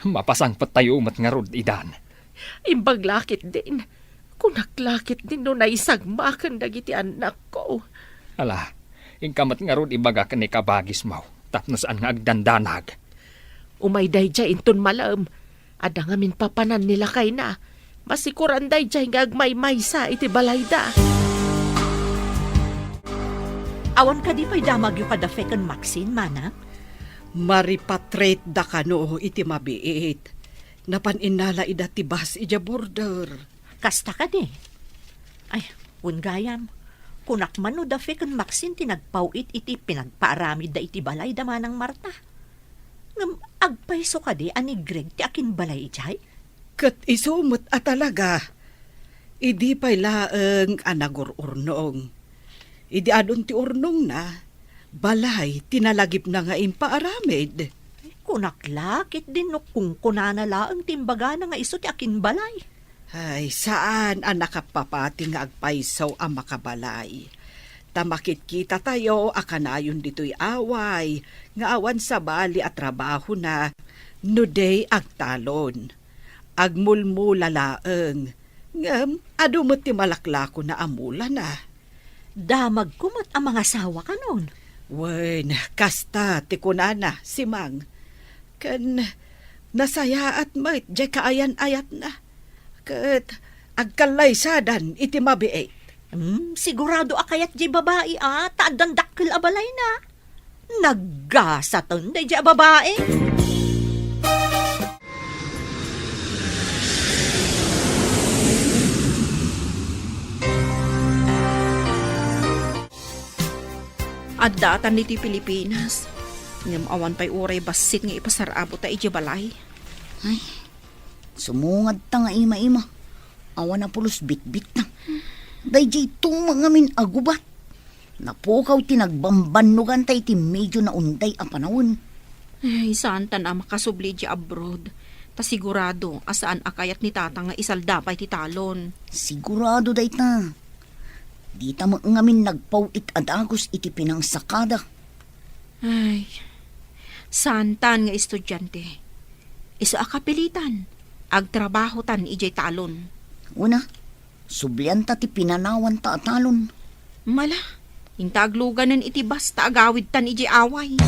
Mapasangpat tayo umat nga rod idan. Imbaglakit din. Kunaklakit din no naisagmakan dagiti anak ko. Ala, ingkamat nga rod ibaga ka ni kabagis maw. Tapnos ang nga agdandanag. Umay dayjay inton malam. Ada nga min papanan nila kay na. Masikuran dayjay nga agmay-maysa iti balayda. Awan ka di pa'y damag yung kada feken Maxine, mana? Maripatrate da kano iti mabiit. Napaninala ida tibas ija border. Kasta ka di. Ay, gayam. Kunak man no da feken Maxine tinagpawit iti pinagpaaramid da iti balay da manang Marta. Ngam agpaiso ka di ani Greg ti akin balay ijay? Kat isumot talaga. Idi pa'y laeng anagururnong. Idi adon ti urnong na. Balay, tinalagip na nga impaaramid. Kunaklakit din no kung kunanala ang timbaga na nga iso ti akin balay. Ay, saan ang nakapapati nga agpaisaw ang makabalay? Tamakit kita tayo, akanayon dito'y away, nga awan sa bali at trabaho na, no day agtalon. Agmulmula laeng, ngam, adumot ti malaklako na amula na. Damag kumot ang mga sawa ka nun. Wen, kasta, ti kunana, si Mang. Kan, nasaya at mait, jay kaayan-ayat na. Kat, agkalay sadan, iti mabiit. Sigurado akayat jay babae taadang dakkel abalay na. Naggasatan day jay babae. Addatan niti Pilipinas. Ngam awan pa'y uray basit nga ipasarabo ta iti balay. Ay, Sumungad ta nga ima-ima. Awan na pulos bit-bit na. Dayjay tumang ngamin agubat. Napukaw tinagbambanugan tay ti medyo na unday a panahon. Ay, saan ta na makasubli di abroad? Ta sigurado, asaan akayat ni tata nga isaldapay ti talon. Sigurado day ta. Di ta ngamin nagpawit adagos iti pinangsakada. Ay, santan nga estudyante. Iso akapilitan. Agtrabaho tan ijay talon. Una, sublian ta ti pinanawan ta atalon. Mala, intagluganan iti basta agawid tan ijay away.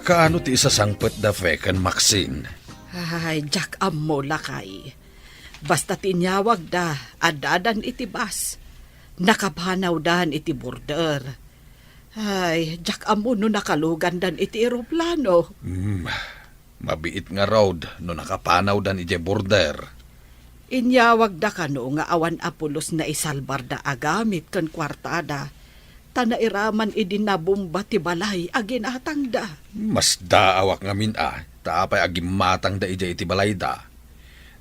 Kaano ti isasangpet da fekan, Maxine? Ay, Jack amo lakay. Basta tinyawag da, adadan iti bas. Nakapanaw dan iti border. Ay, Jack amo no nakalugan dan iti eroplano. Mabiit nga road no nakapanaw dan ije border. Inyawag da kano nga awan apulos na isalbar da agamit kan kwartada. Tanairaman idinabumba ti balay aginatang da. Mas daawak nga min taapay agimatang da ije iti balay da.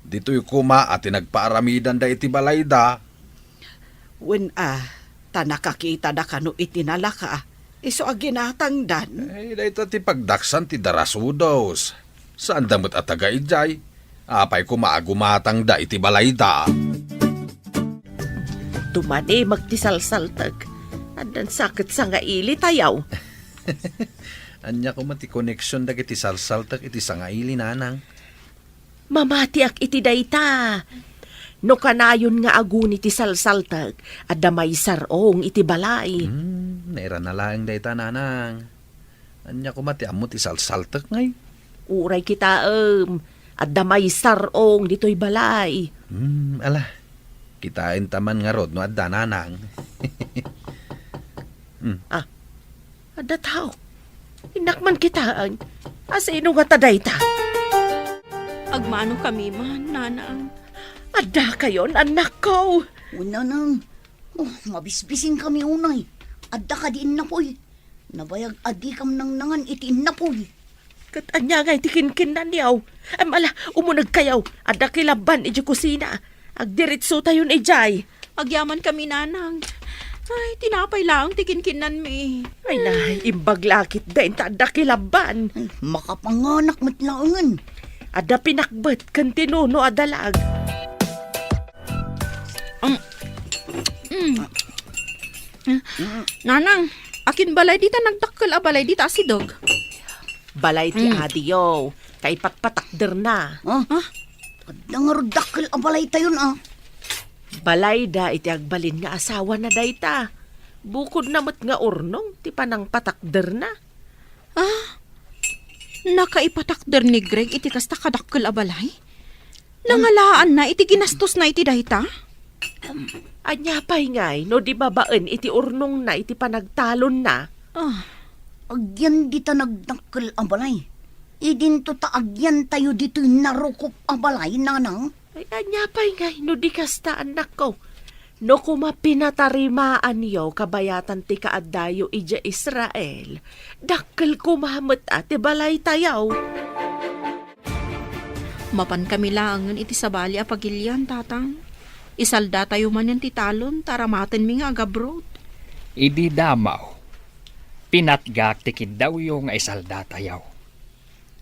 Dito'y kuma at nagpaaramidan da iti balay da. Wen tanakakita da kano itinalaka. Iso aginatang dan. Ay, dahito ti pagdaksan ti darasudos. Saan damot at taga ijay? Apay kumaagumatang da iti balay da. Tumani magtisalsaltag. Andan sakit sa nga ili tayaw. Anya ko mati connection da iti salsaltak iti sangaili nanang. Mamati ak iti dayta. No kanayon nga agun iti salsaltag at damay sarong iti balay. Naira na lang dayta nanang. Anya ko mati amot ti salsaltak ngay. Uray kita at damay sarong dito'y balay. Ala, kitain taman nga rod no adda nanang. Ada tao. Inakman kitaan. Asino nga tadayta? Agmano kami man, nanang. Ada kayon, anak ko. Una nang. Mabisbising kami unay. Adda ka diin na po'y. Nabayag adi kam nang nangan itiin na po'y. Kat anya nga itikinkin na niyaw. Ay mala, umunag kayaw. Ada kilaban iji kusina. Agdiritso tayo na ijay. Agyaman kami, nanang. Ay, tinapay lang, tikinkinan mi. Ay na, imbaglakit din tada kilaban. Ay, makapanganak matlaangan. Ada pinakbet kan tinuno adalag. Nanang, akin balay dita nagdakkel a balay dita asidog. Balay ti adiyo. Kay patpatakder na. Adda nga rodakkel abalay tayon Balay da iti agbalin nga asawa na dayta. Bukod namat nga urnong, ti panang patakder na. Nakaipatakder ni Greg iti kasta kadakkel a balay? Nangalaan na iti ginastos na iti dayta? Anya pa'y ngay, no di babaan iti urnong na iti panagtalon na. Agyan dita nagdakkel abalay. Idinto ta agyan tayo dito narukop abalay, nanang. Ay, anya pa'y ngay, no di kasta anak ko. No kumapinatarimaan yo kabayatan ti kaaddayo ija Israel, dakkel kumamet ati balay tayaw. Mapan kami langan iti sabali a pagilyan, tatang. Isalda tayo man yan ti talon, taramaten mi nga agabrod. Idi damaw. Pinatgak ti kidaw yung isalda tayaw.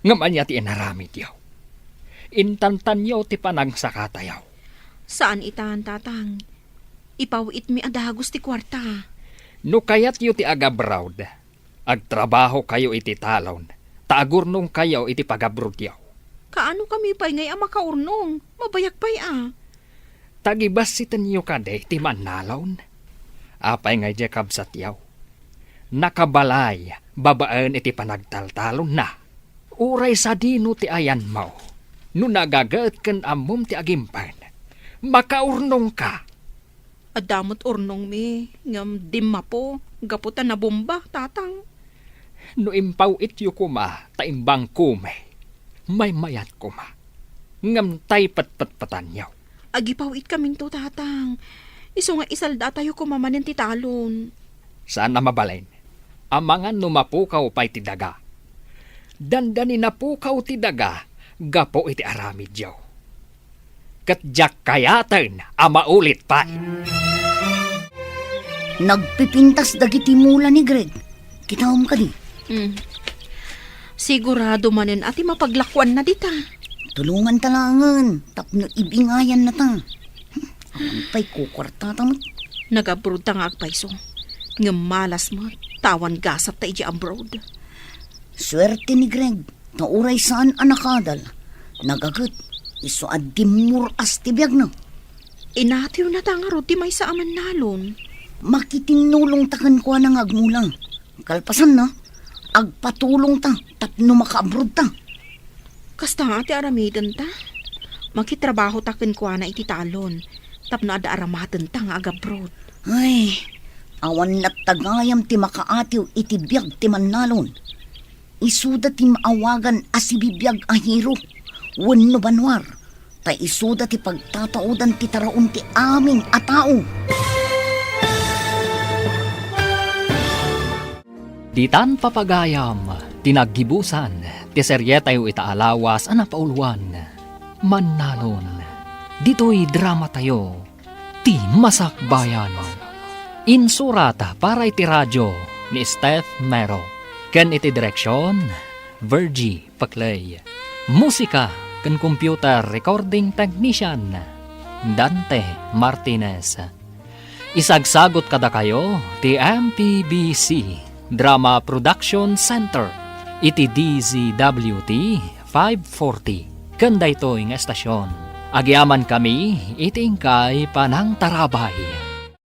Ngaman niya ti inaramid yaw. Intantan yaw ti panagsaka tayaw. Saan itan, tatang? Ipawit mi adagos ti kwarta. No kayat yu ti agabrawd, agtrabaho kayo iti talon, taagurnong kayo iti pagabrod yaw. Kaano kami pa'y ngay makaurnong? Mabayak pa'y Tagibas sitan yu kade ti manalon. Apay ngay di kabsat yaw. Nakabalay, babaan iti panagtaltalon na. Uray sa dino ti ayan mo. No nagagaat kan amom ti agimpan. Makaurnong ka. Adamot urnong mi, ngam dimma po, gaputan na bomba, tatang. No impaw ityo kuma, taimbang kume. May mayat kuma. Ngam tay patpatpatan yaw. Agipawit kaming to, tatang. Iso nga isalda tayo kumamanin ti talon. Saan na mabalain? Amangan numapukaw pa'y ti daga. Dandani napukaw ti daga, gapo iti aramid yaw. Katjak kayatan ama ulit pa. Nagpipintas dagiti mula ni Greg. Kitawam ka di. Sigurado manen ati mapaglakwan na dita. Tulungan talangan. Tapno ibingayan na ta. Aman pa'y kukwarta tamot. Nag-abroad ta nga agpaiso. Nga malas mo, tawan gasap ta iji abroad. Swerte ni Greg. Nauray saan anakadal. Nagagat. Iso adimur as tibiyag na. Inatiw na ta nga ro, di may sa aman nalon. Makitinulong takan ko ng agmulang. Kalpasan na. Agpatulong ta. Tapno makaabroad ta. Kasta nga ati aramidan ta. Makitrabaho takin ko na iti talon. Tapno ada aramadan ta nga agabroad. Ay, awan na't tagayam ti makaatiw iti biyag ti manalon. Isuda ti maawagan asibibiyag ahiro. Wenno banwar. Ta isuda ti pagtataudan ti taraon ti aming atao. Ditan papagayam, tinaggibusan, ti seryetayo itaalawas ang napauluan. Manalon, dito'y drama tayo, ti Masakbayan. Insurata para iti radyo ni Steph Mero. Ken iti direksyon, Virgie Paclay. Musika ken computer recording technician, Dante Martinez. Isagsagot kada kayo ti MPBC Drama Production Center iti DZWT 540 kanda ito nga estasyon. Agyaman kami iting kay Panang Tarabay.